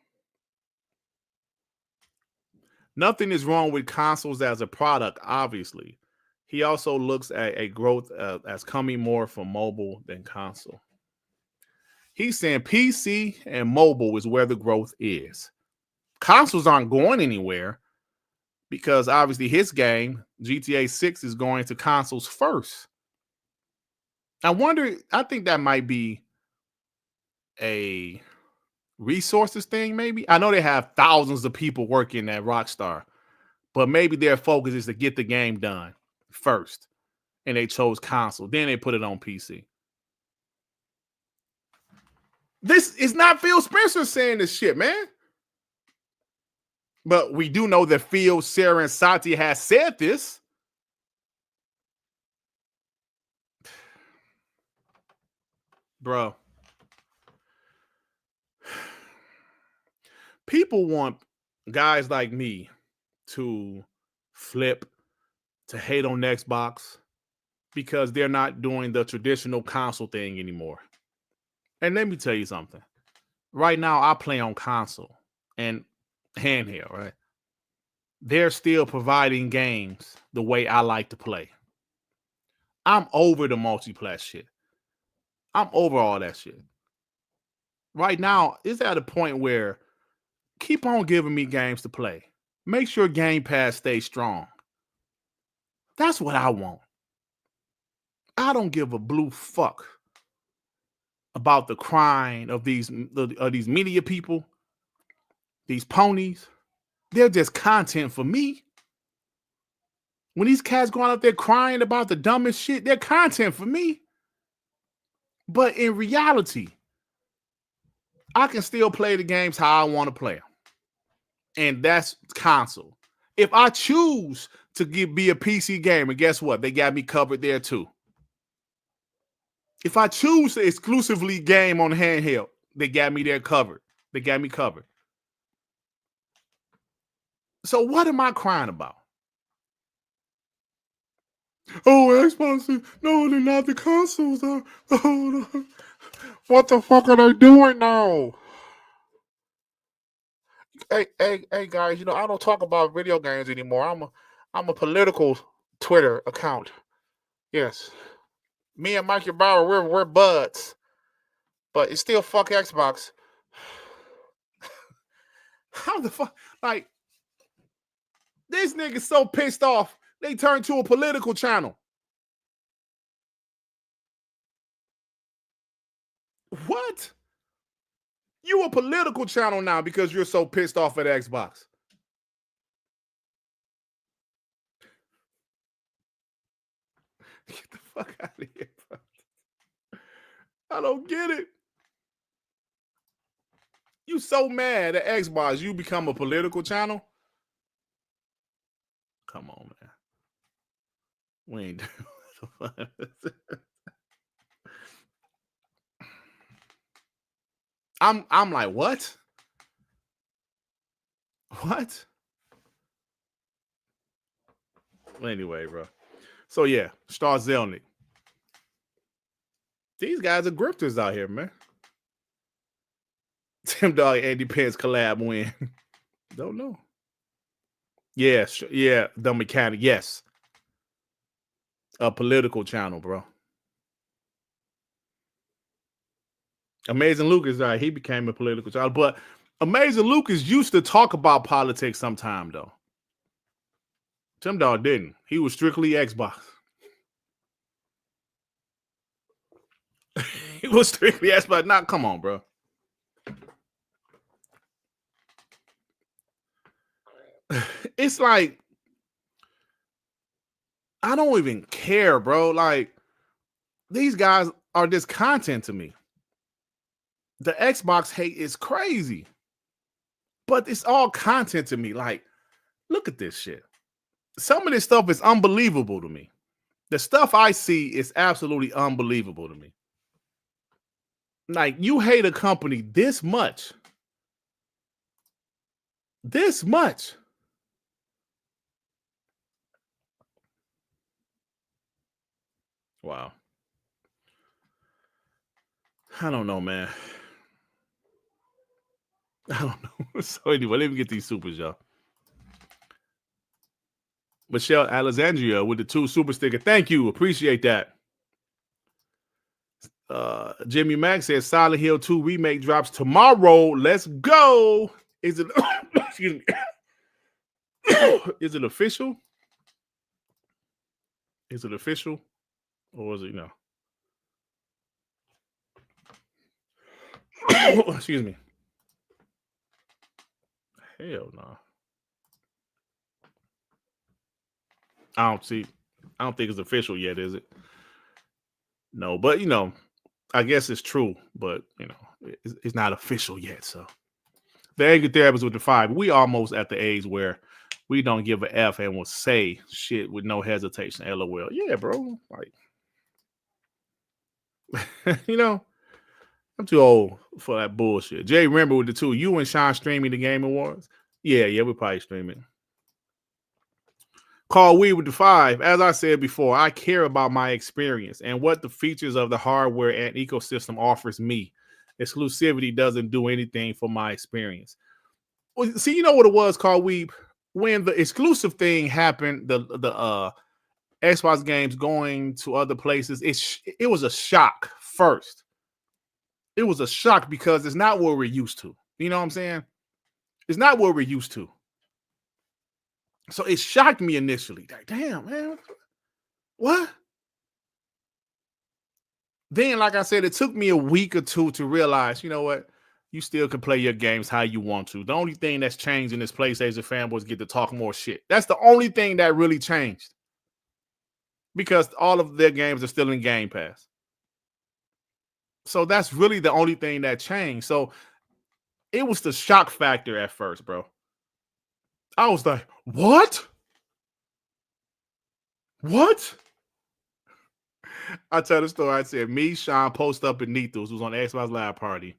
Nothing is wrong with consoles as a product, obviously. He also looks at a growth as coming more from mobile than console. He's saying PC and mobile is where the growth is. Consoles aren't going anywhere because obviously his game, GTA 6, is going to consoles first. I think that might be a resources thing, maybe. I know they have thousands of people working at Rockstar, but maybe their focus is to get the game done first. And they chose console. Then they put it on PC. This is not Phil Spencer saying this shit, man. But we do know that Phil, Sarah, and Satya has said this. bro. People want guys like me to flip, to hate on Xbox because they're not doing the traditional console thing anymore. And let me tell you something. Right now, I play on console and handheld, right? They're still providing games the way I like to play. I'm over the multiplayer shit. I'm over all that shit. Right now, it's at a point where keep on giving me games to play. Make sure Gamepass stays strong. That's what I want. I don't give a blue fuck about the crying of these media people, these ponies. They're just content for me. When these cats going out there crying about the dumbest shit, they're content for me. But in reality, I can still play the games how I want to play them. And that's console. If I choose to be a PC gamer, guess what? They got me covered there too. If I choose to exclusively game on handheld, they got me there covered. They got me covered. So what am I crying about? Oh, Xbox. No, they're not the consoles. Oh, no. What the fuck are they doing now? Hey, guys. I don't talk about video games anymore. I'm a political Twitter account. Yes, me and Mikey Bauer, we're buds, but it's still fuck Xbox. How the fuck? Like, this nigga's so pissed off, they turned to a political channel. What? You a political channel now because you're so pissed off at Xbox. Get the fuck out of here, bro. I don't get it. You so mad at Xbox, you become a political channel? Come on, man. We ain't doing I'm like, what? What? Anyway, bro. So yeah, Strauss Zelnick. These guys are grifters out here, man. Tim Dog Andy Pence collab win. Don't know. Yeah, the mechanic. Yes. A political channel, bro. Amazing Lucas, he became a political channel, but Amazing Lucas used to talk about politics sometime, though. Tim Dog didn't. He was strictly Xbox. He was strictly Xbox. Nah, come on, bro. It's like, I don't even care, bro. Like, these guys are just content to me. The Xbox hate is crazy, but it's all content to me. Like, look at this shit. Some of this stuff is unbelievable to me. The stuff I see is absolutely unbelievable to me. Like, you hate a company this much. This much. Wow. I don't know, man. I don't know. So anyway, let me get these supers, y'all. Michelle Alexandria with the 2 super sticker. Thank you. Appreciate that. Jimmy Mack says Silent Hill 2 remake drops tomorrow. Let's go. Is it excuse me? Is it official? Is it official? Or is it excuse me. Hell no. I don't think it's official yet, is it? No, but I guess it's true, but it's not official yet. So the angry therapist with the 5, we almost at the age where we don't give a F and will say shit with no hesitation. LOL. Yeah, bro. Like, I'm too old for that bullshit. Jay, remember with the two, you and Sean streaming the Game Awards? Yeah, we're probably streaming. Call We with the 5. As I said before, I care about my experience and what the features of the hardware and ecosystem offers me. Exclusivity doesn't do anything for my experience. Well, see, you know what it was, Call Weeb? When the exclusive thing happened, the Xbox games going to other places, it was a shock first. It was a shock because it's not what we're used to. You know what I'm saying? It's not what we're used to. So it shocked me initially. Like, damn, man. What? Then, like I said, it took me a week or two to realize, you know what? You still can play your games how you want to. The only thing that's changed in this PlayStation fanboys get to talk more shit. That's the only thing that really changed. Because all of their games are still in Game Pass. So that's really the only thing that changed. So it was the shock factor at first, bro. I was like, what? What? I tell the story. I said, me, Sean, post up in Nethos, who was on the Xbox Live party.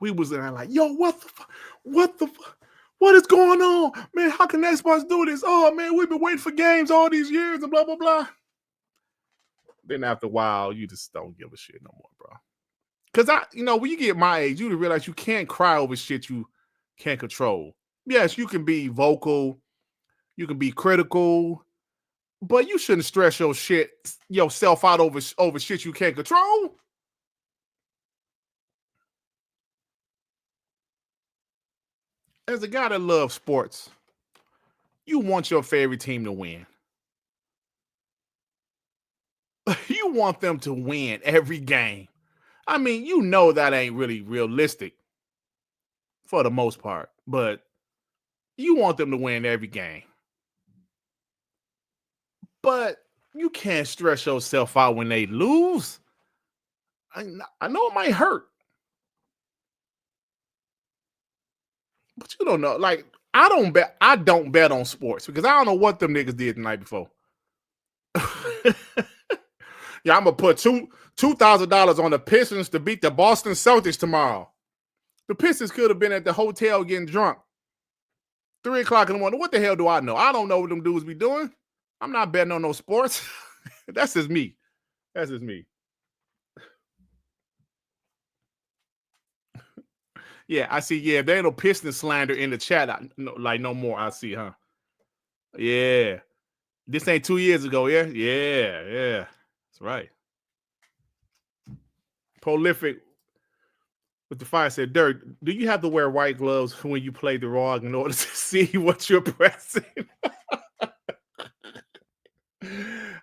We was in there like, yo, what the fuck? What the fuck? What is going on? Man, how can Xbox do this? Oh, man, we've been waiting for games all these years and blah, blah, blah. Then after a while, you just don't give a shit no more, bro. Because when you get my age, you realize you can't cry over shit you can't control. Yes, you can be vocal, you can be critical, but you shouldn't stress yourself out over shit you can't control. As a guy that loves sports, you want your favorite team to win. You want them to win every game. I mean, you know that ain't really realistic for the most part, but you want them to win every game. But you can't stress yourself out when they lose. I know it might hurt, but you don't know. Like, I don't bet on sports because I don't know what them niggas did the night before. Yeah, I'm gonna put $2,000 on the Pistons to beat the Boston Celtics tomorrow. The Pistons could have been at the hotel getting drunk. 3:00 in the morning. What the hell do I know? I don't know what them dudes be doing. I'm not betting on no sports. That's just me. That's just me. Yeah, I see. Yeah, there ain't no Piston slander in the chat. No more. I see, huh? Yeah. This ain't 2 years ago, yeah? Yeah. That's right. Prolific with the fire said, Dirt, do you have to wear white gloves when you play the ROG in order to see what you're pressing?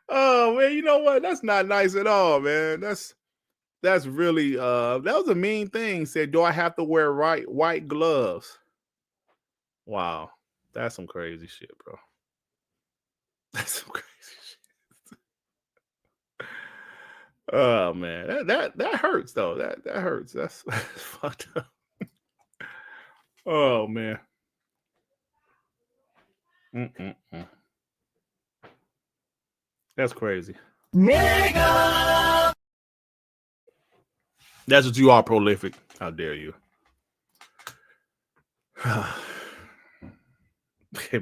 Oh, man, you know what? That's not nice at all, man. That's really that was a mean thing. Said, do I have to wear white gloves? Wow. That's some crazy shit, bro. That's some crazy shit. Oh man, that hurts though. That hurts. That's fucked up. Oh man. That's crazy. Mega. That's what you are, Prolific. How dare you? Can't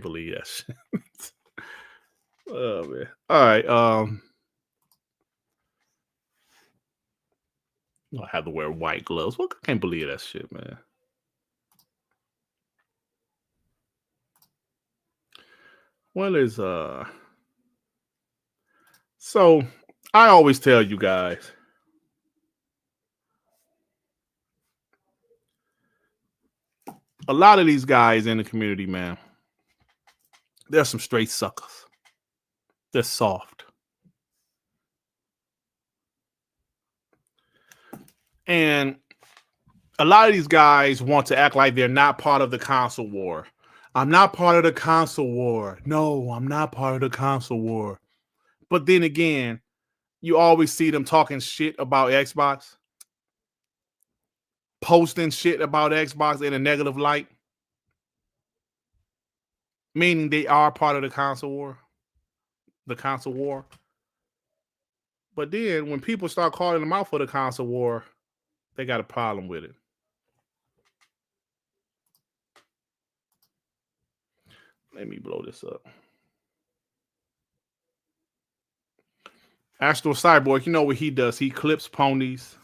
believe that shit. Oh man. All right. I have to wear white gloves. Well, I can't believe that shit, man. What is so I always tell you guys, a lot of these guys in the community, man, they're some straight suckers. They're soft. And a lot of these guys want to act like they're not part of the console war. I'm not part of the console war. No, I'm not part of the console war. But then again, you always see them talking shit about Xbox, posting shit about Xbox in a negative light, meaning they are part of the console war. The console war. But then when people start calling them out for the console war, They got a problem with it. Let me blow this up. Astro Cyborg, you know what he does? He clips ponies.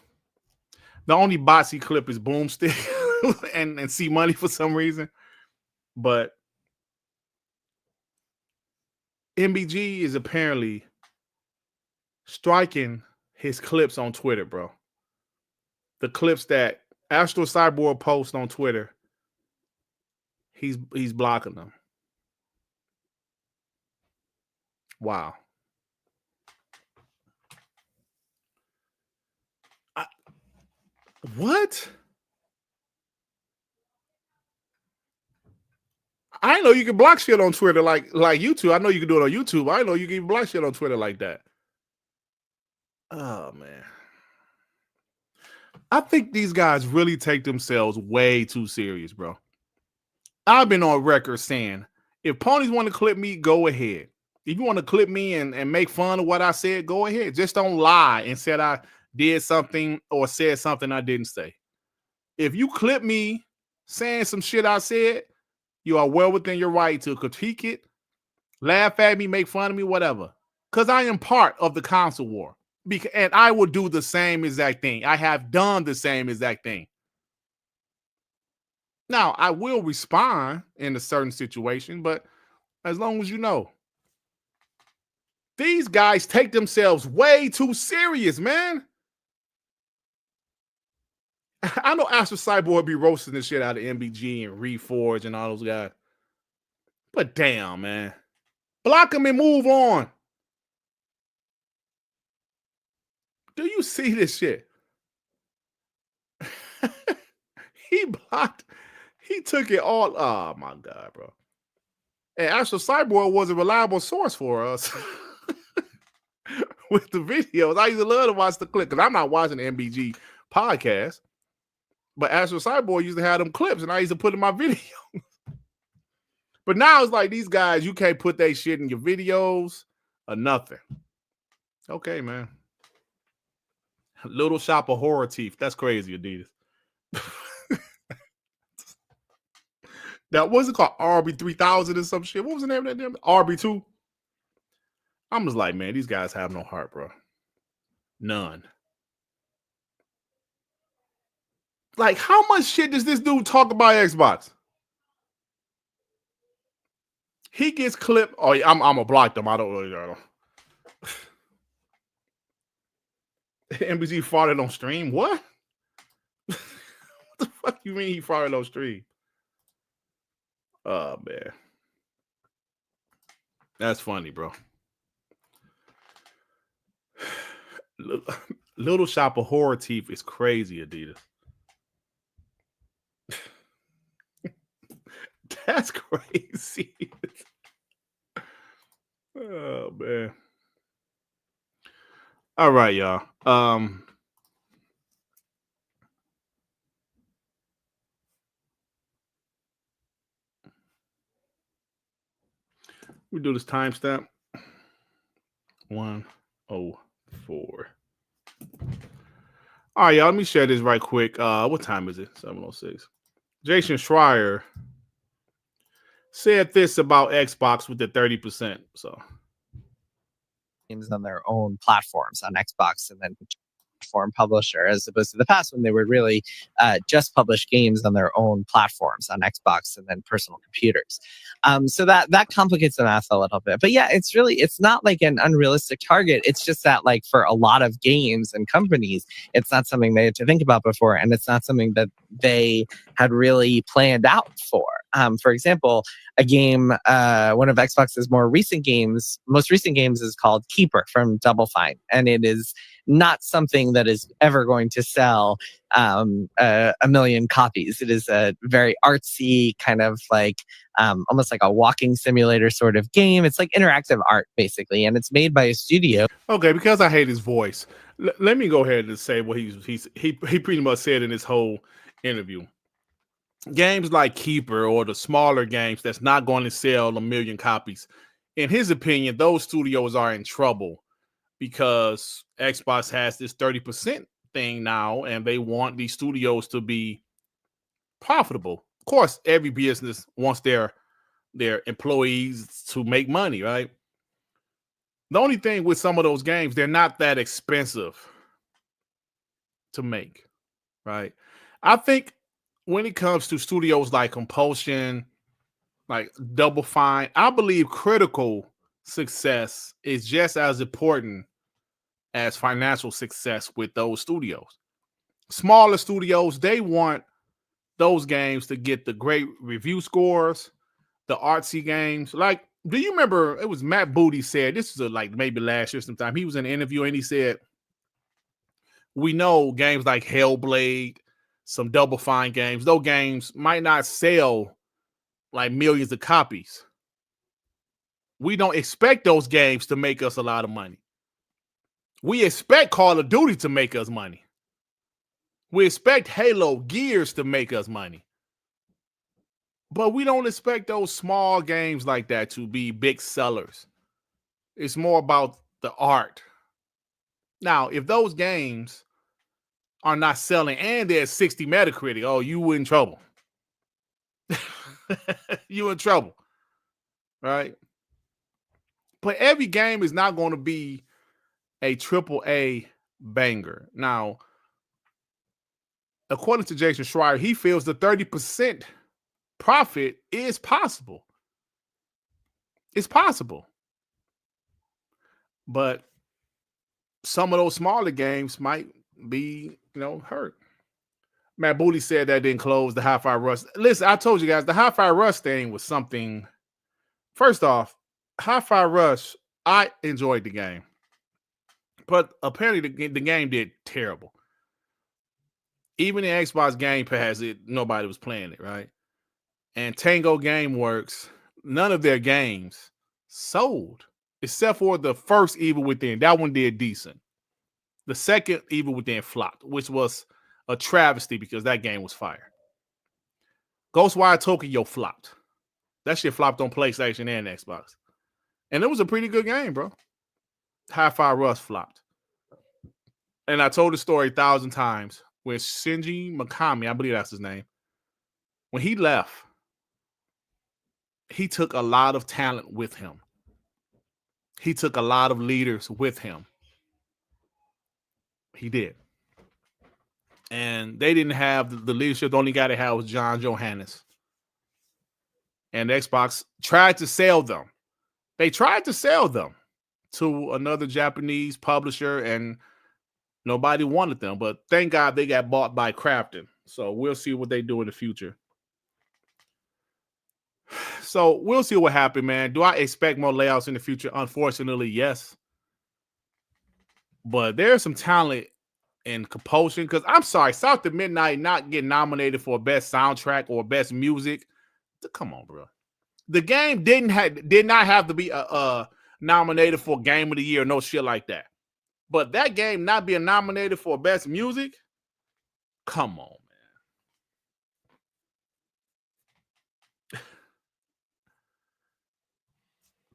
The only bots he clip is Boomstick and See Money for some reason. But MBG is apparently striking his clips on Twitter, bro. The clips that Astro Cyborg posts on Twitter, he's blocking them. Wow. What? I know you can block shit on Twitter like YouTube. I know you can do it on YouTube. I know you can block shit on Twitter like that. Oh, man. I think these guys really take themselves way too serious, bro. I've been on record saying, if ponies want to clip me, go ahead. If you want to clip me and make fun of what I said, go ahead. Just don't lie and said I did something or said something I didn't say. If you clip me saying some shit I said, you are well within your right to critique it, laugh at me, make fun of me, whatever. Because I am part of the console war. And I will do the same exact thing. I have done the same exact thing. Now, I will respond in a certain situation, but as long as you know, these guys take themselves way too serious, man. I know Astro Cyborg be roasting the shit out of MBG and Reforge and all those guys. But damn, man. Block them and move on. Do you see this shit? He blocked. He took it all. Oh, my God, bro. And Astro Cyborg was a reliable source for us with the videos. I used to love to watch the clip because I'm not watching the MBG podcast. But Astro Cyborg used to have them clips, and I used to put in my video. But now it's like these guys, you can't put that shit in your videos or nothing. Okay, man. Little Shop of Horror Teeth. That's crazy, Adidas. That wasn't called RB3000 or some shit. What was the name of that damn RB2? I'm just like, man, these guys have no heart, bro. None. Like, how much shit does this dude talk about Xbox? He gets clipped. Oh, yeah, I'm gonna block them. I don't really know. MBG farted on stream. What? What the fuck you mean he farted on stream? Oh, man. That's funny, bro. Little Shop of Horror Teeth is crazy, Adidas. That's crazy. Oh, man. All right, y'all. We do this timestamp. 1:04. All right, y'all. Let me share this right quick. What time is it? 7:06. Jason Schreier said this about Xbox with the 30%. So
games on their own platforms on Xbox and then platform publisher, as opposed to the past when they would really just publish games on their own platforms on Xbox and then personal computers. So that complicates the math a little bit. But yeah, it's not like an unrealistic target. It's just that, like, for a lot of games and companies, it's not something they had to think about before, and it's not something that they had really planned out for. For example, a game, one of Xbox's most recent games is called Keeper from Double Fine, and it is not something that is ever going to sell a million copies. It is a very artsy kind of like almost like a walking simulator sort of game. It's like interactive art basically, and it's made by a studio.
Okay, because I hate his voice, let me go ahead and say what he pretty much said in this whole interview. Games like Keeper or the smaller games that's not going to sell a million copies, in his opinion, those studios are in trouble because Xbox has this 30% thing now, and they want these studios to be profitable. Of course, every business wants their employees to make money, right? The only thing with some of those games, they're not that expensive to make, right? I think when it comes to studios like Compulsion, like Double Fine, I believe critical success is just as important as financial success with those studios. Smaller studios, they want those games to get the great review scores, the artsy games. Like, do you remember it was Matt Booty said, this is like maybe last year sometime, he was in an interview and he said, we know games like Hellblade, some Double Fine games, those games might not sell like millions of copies. We don't expect those games to make us a lot of money. We expect Call of Duty to make us money. We expect Halo Gears to make us money. But we don't expect those small games like that to be big sellers. It's more about the art. Now, if those games are not selling and they're 60 Metacritic, oh, you in trouble. You in trouble, right? But every game is not going to be a AAA banger. Now, according to Jason Schreier, he feels the 30% profit is possible. It's possible. But some of those smaller games might be, hurt. Matt Booty said that didn't close the Hi-Fi Rush. Listen, I told you guys, the Hi-Fi Rush thing was something. First off, Hi-Fi Rush, I enjoyed the game. But apparently the game did terrible. Even in Xbox Game Pass, nobody was playing it, right? And Tango Gameworks, none of their games sold, except for the first Evil Within. That one did decent. The second Evil Within flopped, which was a travesty because that game was fire. Ghostwire Tokyo flopped. That shit flopped on PlayStation and Xbox. And it was a pretty good game, bro. Hi-Fi Rush flopped. And I told the story 1,000 times when Shinji Mikami, I believe that's his name, when he left, he took a lot of talent with him. He took a lot of leaders with him. He did. And they didn't have the leadership. The only guy they had was John Johannes. And Xbox tried to sell them. They tried to sell them to another Japanese publisher, and nobody wanted them. But thank God they got bought by Crafton. So we'll see what they do in the future. So we'll see what happens, man. Do I expect more layouts in the future? Unfortunately, yes. But there's some talent in Compulsion, because I'm sorry, South to Midnight not getting nominated for best soundtrack or best music. Come on, bro. The game did not have to be nominated for Game of the Year, no shit like that. But that game not being nominated for best music, come on, man.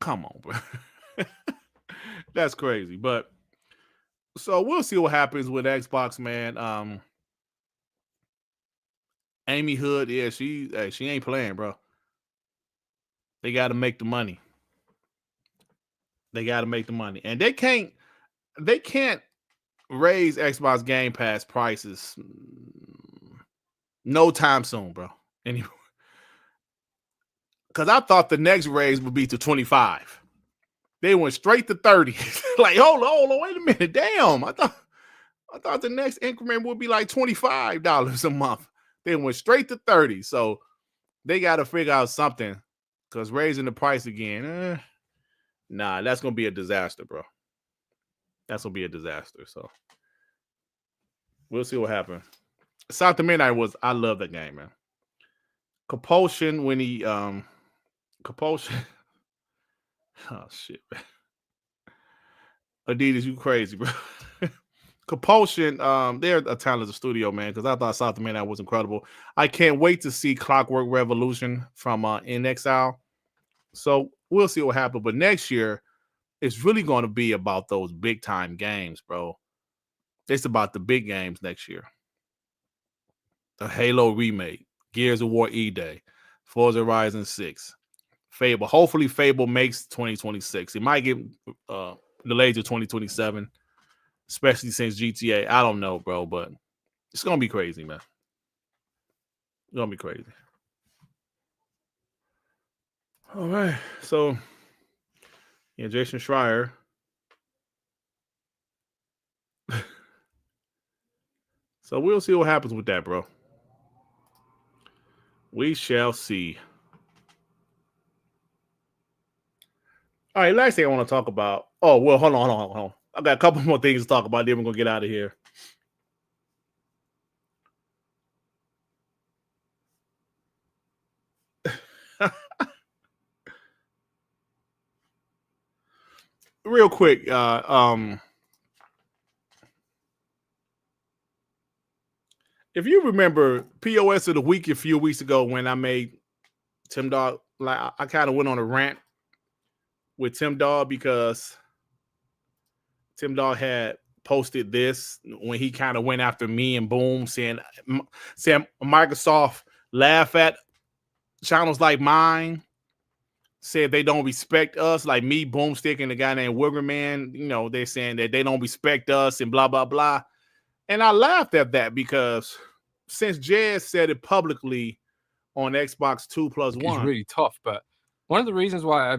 Come on, bro. That's crazy. But so we'll see what happens with Xbox, man. Amy Hood, yeah, she ain't playing, bro. They got to make the money. They got to make the money. And they can't raise Xbox Game Pass prices no time soon, bro. Anyway. Because I thought the next raise would be to 25. They went straight to 30. Like, hold on, wait a minute. Damn. I thought the next increment would be like $25 a month. They went straight to 30. So they got to figure out something, because raising the price again, nah, that's going to be a disaster, bro. That's going to be a disaster. So we'll see what happens. South of Midnight I love that game, man. Compulsion, when he, Compulsion. Oh, shit, man. Adidas, you crazy, bro. Compulsion, they're a talented studio, man, because I thought South of Midnight was incredible. I can't wait to see Clockwork Revolution from In Exile. So we'll see what happens. But next year, it's really going to be about those big-time games, bro. It's about the big games next year. The Halo remake, Gears of War E-Day, Forza Horizon 6, Fable. Hopefully Fable makes 2026. It might get delayed to 2027, especially since GTA. I don't know, bro, but it's going to be crazy, man. It's going to be crazy. All right. So, yeah, Jason Schreier. So we'll see what happens with that, bro. We shall see. All right, last thing I want to talk about. Oh, well, hold on. I got a couple more things to talk about. Then we're going to get out of here. Real quick, if you remember POS of the week a few weeks ago when I made Tim Dog, like I kind of went on a rant with Tim Dog because Tim Dog had posted this when he kind of went after me and Boom, saying Microsoft laugh at channels like mine, said they don't respect us, like me, Boomstick, and the guy named Wiggerman. You know, they're saying that they don't respect us and blah, blah, blah. And I laughed at that because since Jez said it publicly on Xbox 2+1.
It's really tough, but one of the reasons why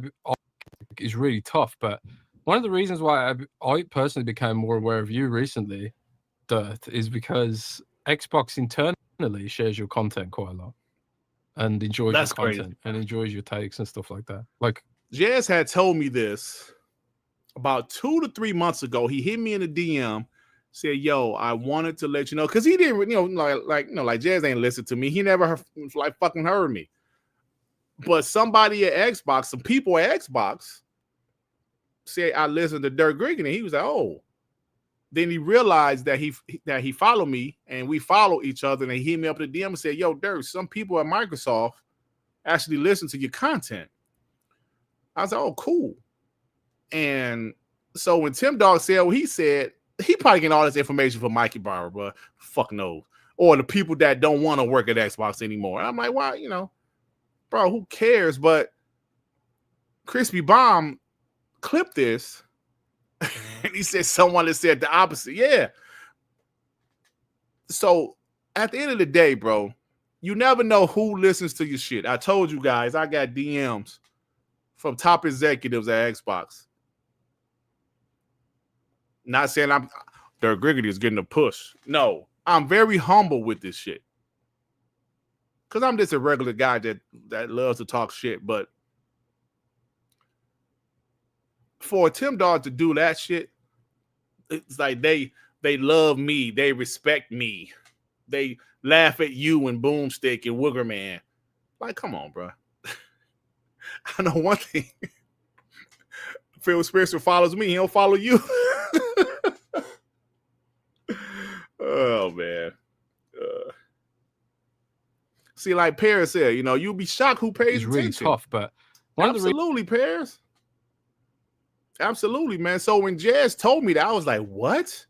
I personally became more aware of you recently, Dirt, is because Xbox internally shares your content quite a lot and enjoys your content and enjoys your takes and stuff like that. Like
Jez had told me this about 2 to 3 months ago. He hit me in the DM, said, "Yo, I wanted to let you know," because he didn't, like Jez ain't listened to me. He never fucking heard me. But somebody at Xbox, some people at Xbox, said I listened to Dirt Griggity. He was like, "Oh." Then he realized that he followed me and we follow each other. And he hit me up in the DM and said, "Yo, Dirt, some people at Microsoft actually listen to your content." I was like, "Oh, cool." And so when Tim Dog said what he said, he probably getting all this information from Mikey Barber, but fuck knows. Or the people that don't want to work at Xbox anymore. And I'm like, why, bro, who cares? But Crispy Bomb clipped this and he said someone that said the opposite. Yeah. So at the end of the day, bro, you never know who listens to your shit. I told you guys, I got DMs from top executives at Xbox. Not saying Dirt Griggity is getting a push. No, I'm very humble with this shit. Because I'm just a regular guy that loves to talk shit. But for Tim Dog to do that shit, it's like they love me. They respect me. They laugh at you and Boomstick and Wiggerman. Like, come on, bro. I know one thing. Phil Spencer follows me. He don't follow you. Oh, man. See, like Paris said, you'll be shocked who pays attention.
It's really tough, but
absolutely, Paris. Absolutely, man. So when Jazz told me that, I was like, what?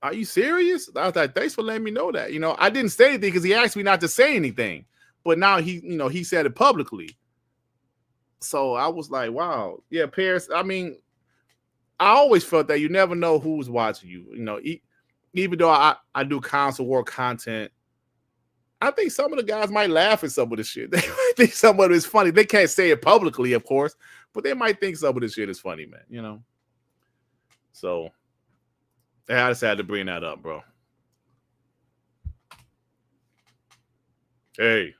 Are you serious? I was like, thanks for letting me know that. I didn't say anything because he asked me not to say anything. But now he said it publicly. So I was like, wow. Yeah, Paris. I mean, I always felt that you never know who's watching you. Even though I do console war content, I think some of the guys might laugh at some of the shit. They might think some of it is funny. They can't say it publicly, of course, but they might think some of this shit is funny, man. So I just had to bring that up, bro. Hey.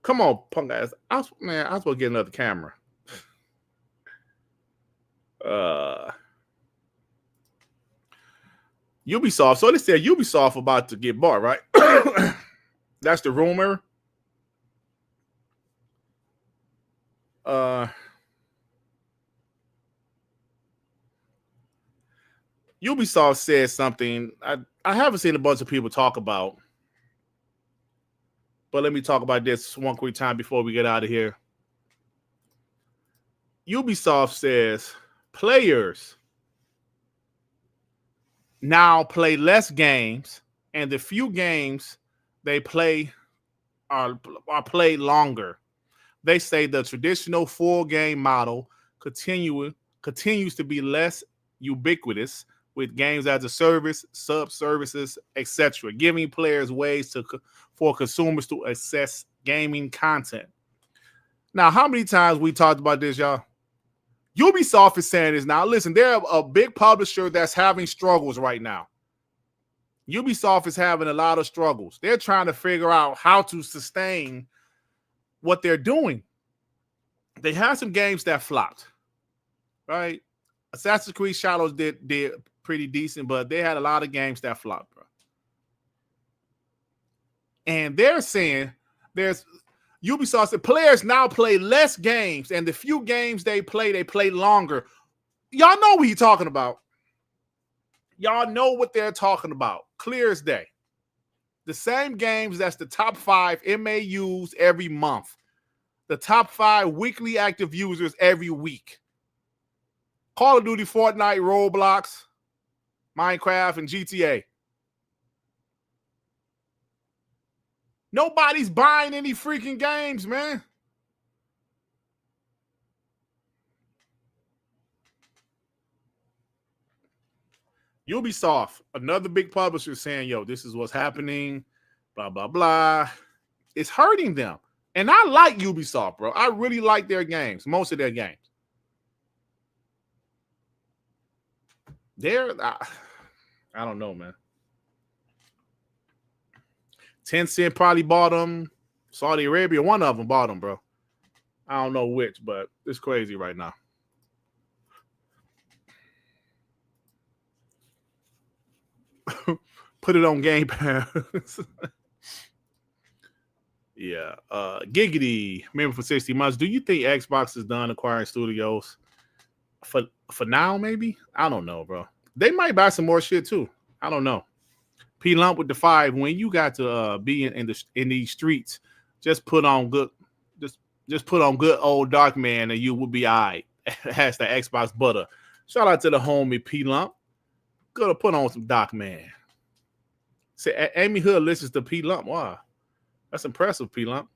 Come on, punk ass. I was supposed to get another camera. Ubisoft. So they said Ubisoft about to get bought, right? That's the rumor. Ubisoft said something I haven't seen a bunch of people talk about. But let me talk about this one quick time before we get out of here. Ubisoft says players now play less games, and the few games they play are played longer. They say the traditional full game model continues to be less ubiquitous, with games as a service, sub-services, etc., giving players ways for consumers to access gaming content. Now, how many times we talked about this, y'all? Ubisoft is saying this now. Listen, they're a big publisher that's having struggles right now. Ubisoft is having a lot of struggles. They're trying to figure out how to sustain what they're doing. They had some games that flopped, right? Assassin's Creed Shadows did pretty decent, but they had a lot of games that flopped, bro. And they're saying Ubisoft said players now play less games, and the few games they play longer. Y'all know what he's talking about. Y'all know what they're talking about. Clear as day. The same games that's the top 5 MAUs every month. The top 5 weekly active users every week. Call of Duty, Fortnite, Roblox, Minecraft, and GTA. Nobody's buying any freaking games, man. Ubisoft, another big publisher, saying, yo, this is what's happening, blah, blah, blah. It's hurting them. And I like Ubisoft, bro. I really like their games, most of their games. I don't know, man. Tencent probably bought them. Saudi Arabia, one of them bought them, bro. I don't know which, but it's crazy right now. Put it on Game Pass. Yeah. Giggity, member for 60 months. Do you think Xbox is done acquiring studios? For now, maybe? I don't know, bro. They might buy some more shit too. I don't know. P Lump with the 5. When you got to be in these streets, just put on good old Dark Man and you will be all right. Has the Xbox butter. Shout out to the homie P Lump. Gotta put on some Dark Man. Say Amy Hood listens to P Lump. Wow. That's impressive, P Lump.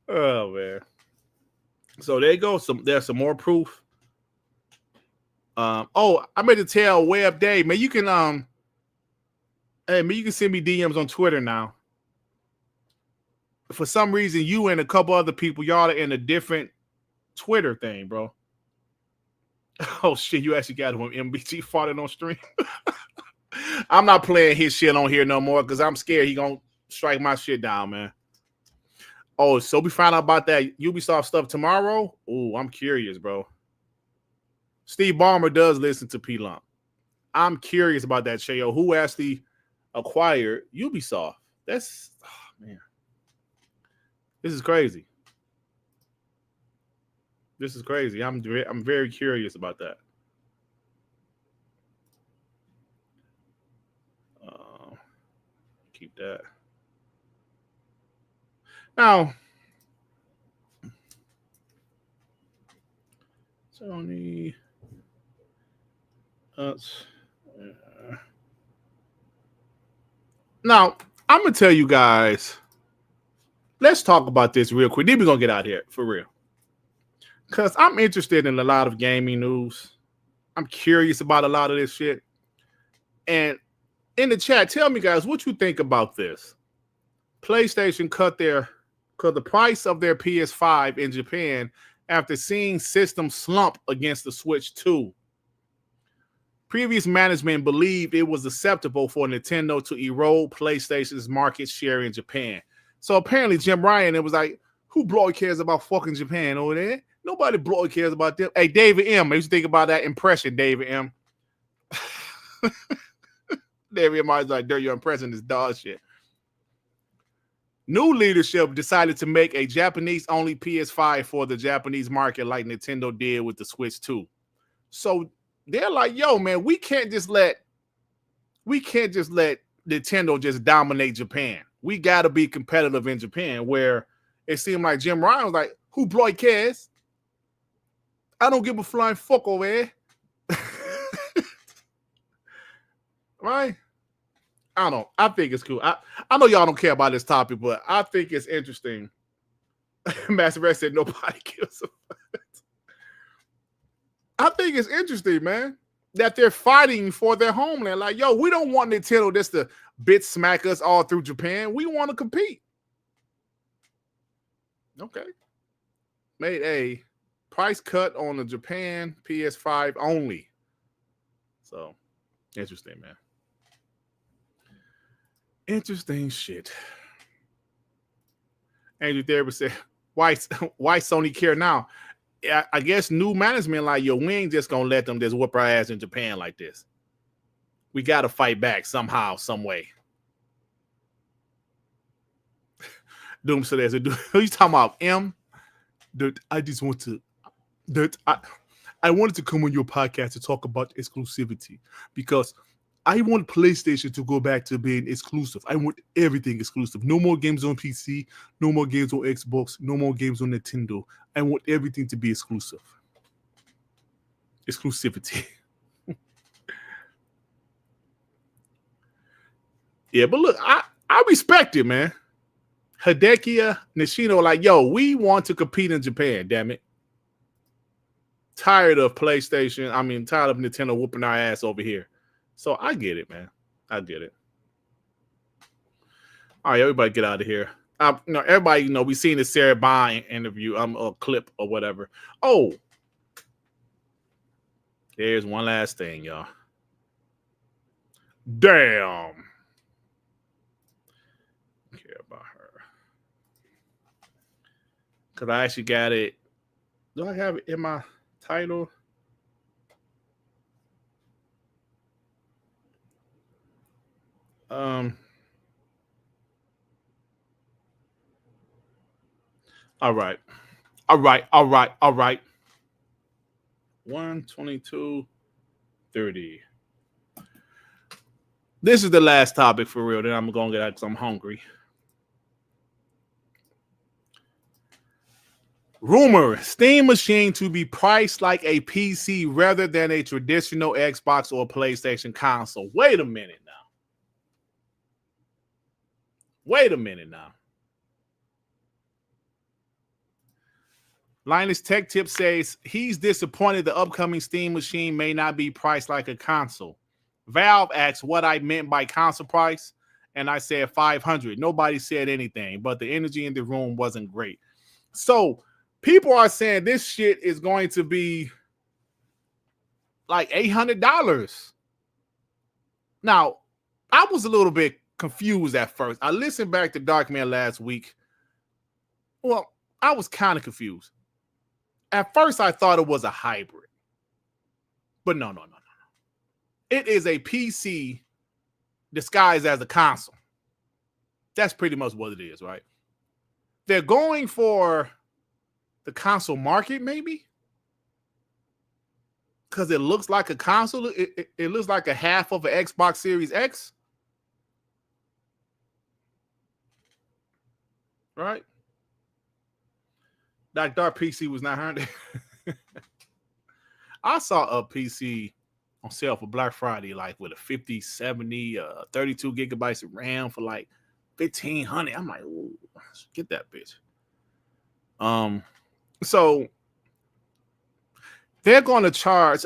Oh man. So there you go. There's some more proof. I meant to tell Web Dave, man, you can you can send me DMs on Twitter now. For some reason, you and a couple other people, y'all are in a different Twitter thing, bro. Oh shit, you actually got him MBG farting on stream. I'm not playing his shit on here no more because I'm scared he gonna strike my shit down, man. Oh, so we find out about that Ubisoft stuff tomorrow? Oh, I'm curious, bro. Steve Ballmer does listen to P Lump. I'm curious about that, Chayo. Who actually acquired Ubisoft? That's, oh, man. This is crazy. This is crazy. I'm very curious about that. Keep that. Now, Sony. Now, I'm going to tell you guys, let's talk about this real quick. Then we're going to get out here, for real. Because I'm interested in a lot of gaming news. I'm curious about a lot of this shit. And in the chat, tell me, guys, what you think about this. PlayStation cut the price of their PS5 in Japan after seeing systems slump against the Switch 2. Previous management believed it was acceptable for Nintendo to erode PlayStation's market share in Japan. So apparently Jim Ryan, it was like, who bloody cares about fucking Japan over there? Nobody bloody cares about them. Hey, David M., I used to think about that impression, David M. David M. I was like, your impression is dog shit. New leadership decided to make a Japanese-only PS5 for the Japanese market like Nintendo did with the Switch 2. So they're like, yo, man, we can't just let Nintendo just dominate Japan. We got to be competitive in Japan, where it seemed like Jim Ryan was like, who bloody cares? I don't give a flying fuck over here. Right? I don't know. I think it's cool. I know y'all don't care about this topic, but I think it's interesting. Master Red said nobody gives a fuck. I think it's interesting, man, that they're fighting for their homeland. Like, yo, we don't want Nintendo just to bit smack us all through Japan. We want to compete. Okay. Made a price cut on the Japan PS5 only. So, interesting, man. Interesting shit. Andrew Therapist said, why Sony care now? I guess new management like, yo, we ain't just gonna let them just whoop our ass in Japan like this. We got to fight back somehow, some way. Doom said, who's talking about? M? Dirt, I just want to, Dirt, I wanted to come on your podcast to talk about exclusivity because I want PlayStation to go back to being exclusive. I want everything exclusive. No more games on PC, no more games on Xbox, no more games on Nintendo. I want everything to be exclusive. Exclusivity. Yeah, but look, I respect it, man. Hideki Nishino, like, yo, we want to compete in Japan, damn it. Tired of PlayStation. I mean, tired of Nintendo whooping our ass over here. So I get it, man. I get it. All right, everybody get out of here. Everybody, we seen the Sarah Bond interview, a clip or whatever. Oh, here's one last thing, y'all. Damn. I care about her. Because I actually got it. Do I have it in my title? All right. 1:22:30. This is the last topic for real. Then I'm going to get out because I'm hungry. Rumor, Steam machine to be priced like a PC rather than a traditional Xbox or PlayStation console. Wait a minute now. Linus Tech Tip says he's disappointed the upcoming Steam machine may not be priced like a console. Valve asked what I meant by console price, and I said $500. Nobody said anything, but the energy in the room wasn't great. So people are saying this shit is going to be like $800. Now, I was a little bit confused at first. I listened back to Darkman last week. Well, I was kind of confused. At first, I thought it was a hybrid. But no. It is a PC disguised as a console. That's pretty much what it is, right? They're going for the console market, maybe? Because it looks like a console. It looks like a half of an Xbox Series X. Right? That dark PC was $900. I saw a PC on sale for Black Friday, like with a 50, 70, 32 gigabytes of RAM for like $1,500. I'm like, ooh, get that bitch. So they're going to charge.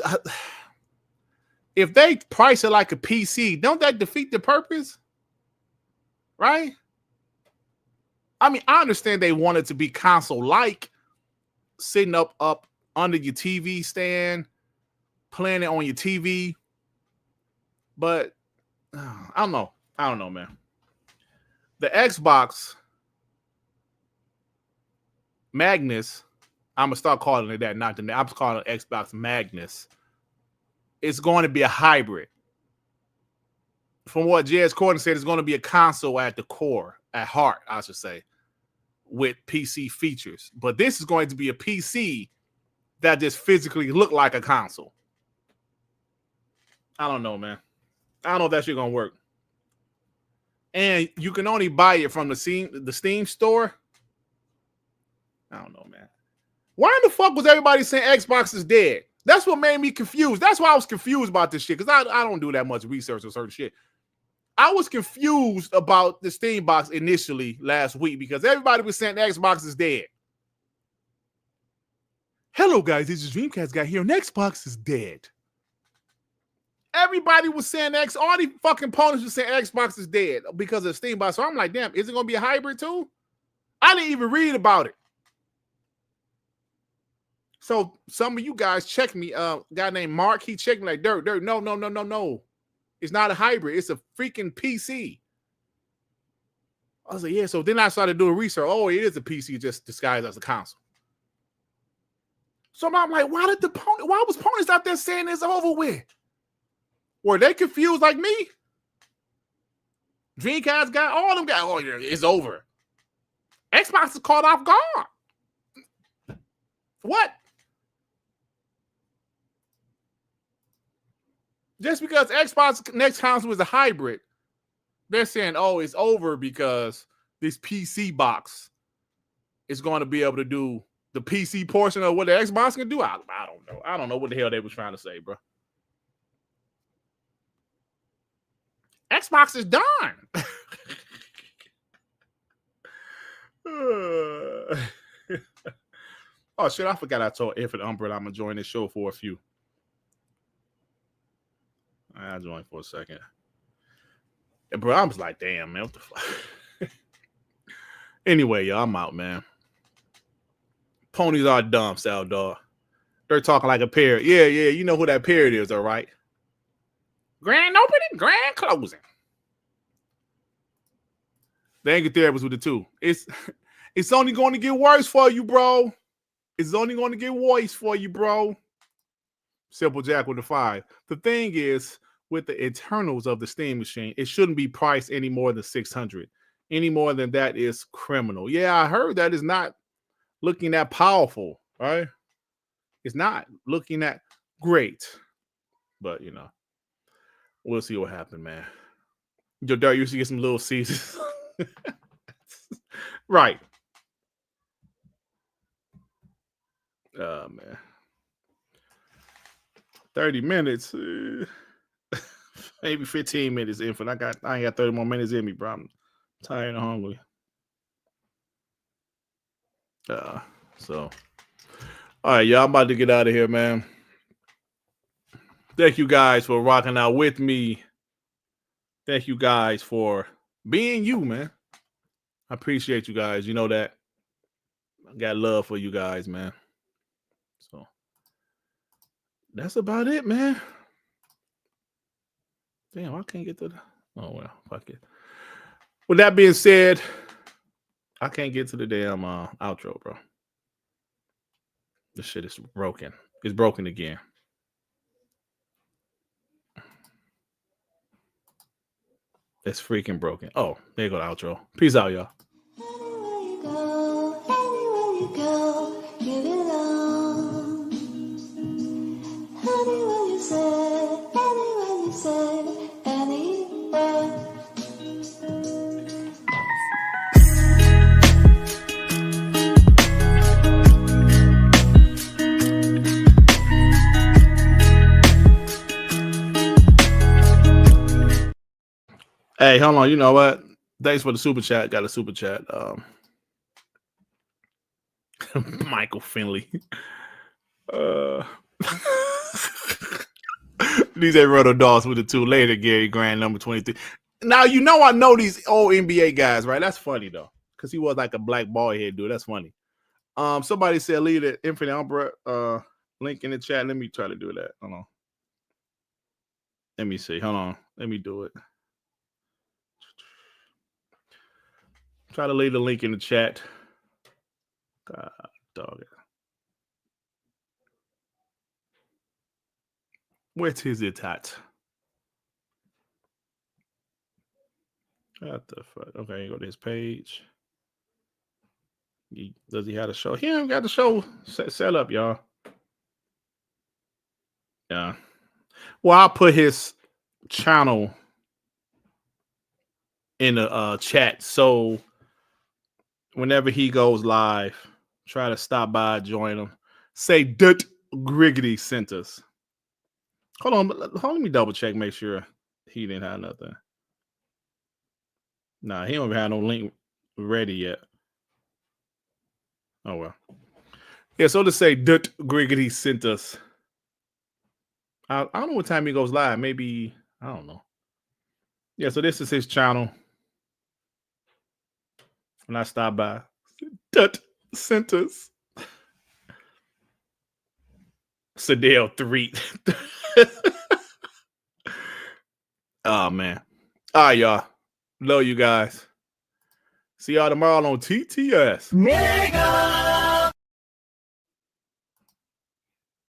If they price it like a PC, don't that defeat the purpose? Right? I mean, I understand they want it to be console-like, sitting up under your TV stand, playing it on your TV. But I don't know, man. The Xbox Magnus, I'm going to start calling it that, not the name. I'm calling it Xbox Magnus. It's going to be a hybrid. From what J.S. Corden said, it's going to be a console at the core, at heart, I should say, with PC features. But this is going to be a PC that just physically look like a console. I don't know, man. I don't know if that shit gonna work. And you can only buy it from the Steam store. I don't know, man. Why in the fuck was everybody saying Xbox is dead? That's what made me confused. That's why I was confused about this shit, because I don't do that much research on certain shit. I was confused about the Steam box initially last week because everybody was saying Xbox is dead. Hello, guys. This is Dreamcast guy here, and Xbox is dead. Everybody was saying all the fucking ponies were saying Xbox is dead because of Steam box. So I'm like, damn, is it going to be a hybrid too? I didn't even read about it. So some of you guys check me. A guy named Mark, he checked me like, Dirt, no. It's not a hybrid. It's a freaking PC. I was like, yeah. So then I started doing research. Oh, it is a PC just disguised as a console. So I'm like, why was ponies out there saying it's over with? Were they confused like me? Dreamcast got all them guys. Oh, yeah, it's over. Xbox is caught off guard. What? Just because Xbox next console is a hybrid, they're saying, oh, it's over because this PC box is going to be able to do the PC portion of what the Xbox can do. I don't know. I don't know what the hell they was trying to say, bro. Xbox is done. Oh, shit. I forgot I told Infinite Umbrella I'm going to join this show for a few. I'll join for a second. And bro, I was like, damn, man, what the fuck? Anyway, y'all, I'm out, man. Ponies are dumb, Sal Dog. They're talking like a parrot. Yeah, you know who that parrot is, all right? Grand opening, grand closing. The anger therapist with the two. It's only going to get worse for you, bro. It's only going to get worse for you, bro. Simple Jack with the 5. The thing is, with the internals of the Steam machine, it shouldn't be priced any more than $600. Any more than that is criminal. Yeah, I heard that is not looking that powerful, right? It's not looking that great. But, you know, we'll see what happens, man. Yo, Dirt, you should get some little Caesars. Right. Oh, man. 30 minutes. Maybe 15 minutes in. I ain't got 30 more minutes in me, bro. I'm tired and hungry. So, all right, y'all, I'm about to get out of here, man. Thank you guys for rocking out with me. Thank you guys for being you, man. I appreciate you guys. You know that. I got love for you guys, man. So, that's about it, man. Damn, I can't get to the... Oh, well, fuck it. With that being said, I can't get to the damn outro, bro. This shit is broken. It's broken again. It's freaking broken. Oh, there you go the outro. Peace out, y'all.
Anywhere you go, you belong. Anywhere you say, anywhere.
Hey, hold on. You know what? Thanks for the super chat. Got a super chat. Michael Finley. These ain't Roto Dogs with the 2 later, Gary Grant, number 23. Now, you know I know these old NBA guys, right? That's funny, though, because he was like a black bald head dude. That's funny. Somebody said leave the Infinite Umbra link in the chat. Let me try to do that. Hold on. Let me see. Hold on. Let me do it. Try to leave the link in the chat. God, dog it. Where is it at? What the fuck? Okay, go to his page. Does he have a show? He ain't got the show set up, y'all. Yeah. Well, I'll put his channel in the chat. So whenever he goes live, Try to stop by, join them. Say Dirt Griggity sent us. Hold on, let me double check, make sure he didn't have nothing. Nah, he don't have no link ready yet. Oh well. Yeah, so to say Dirt Griggity sent us. I don't know what time he goes live. Maybe, I don't know. Yeah, so this is his channel. When I stop by, Dirt sent us. Sadell 3. Oh man. All right, y'all. Love you guys. See y'all tomorrow on TTS.
Nigga!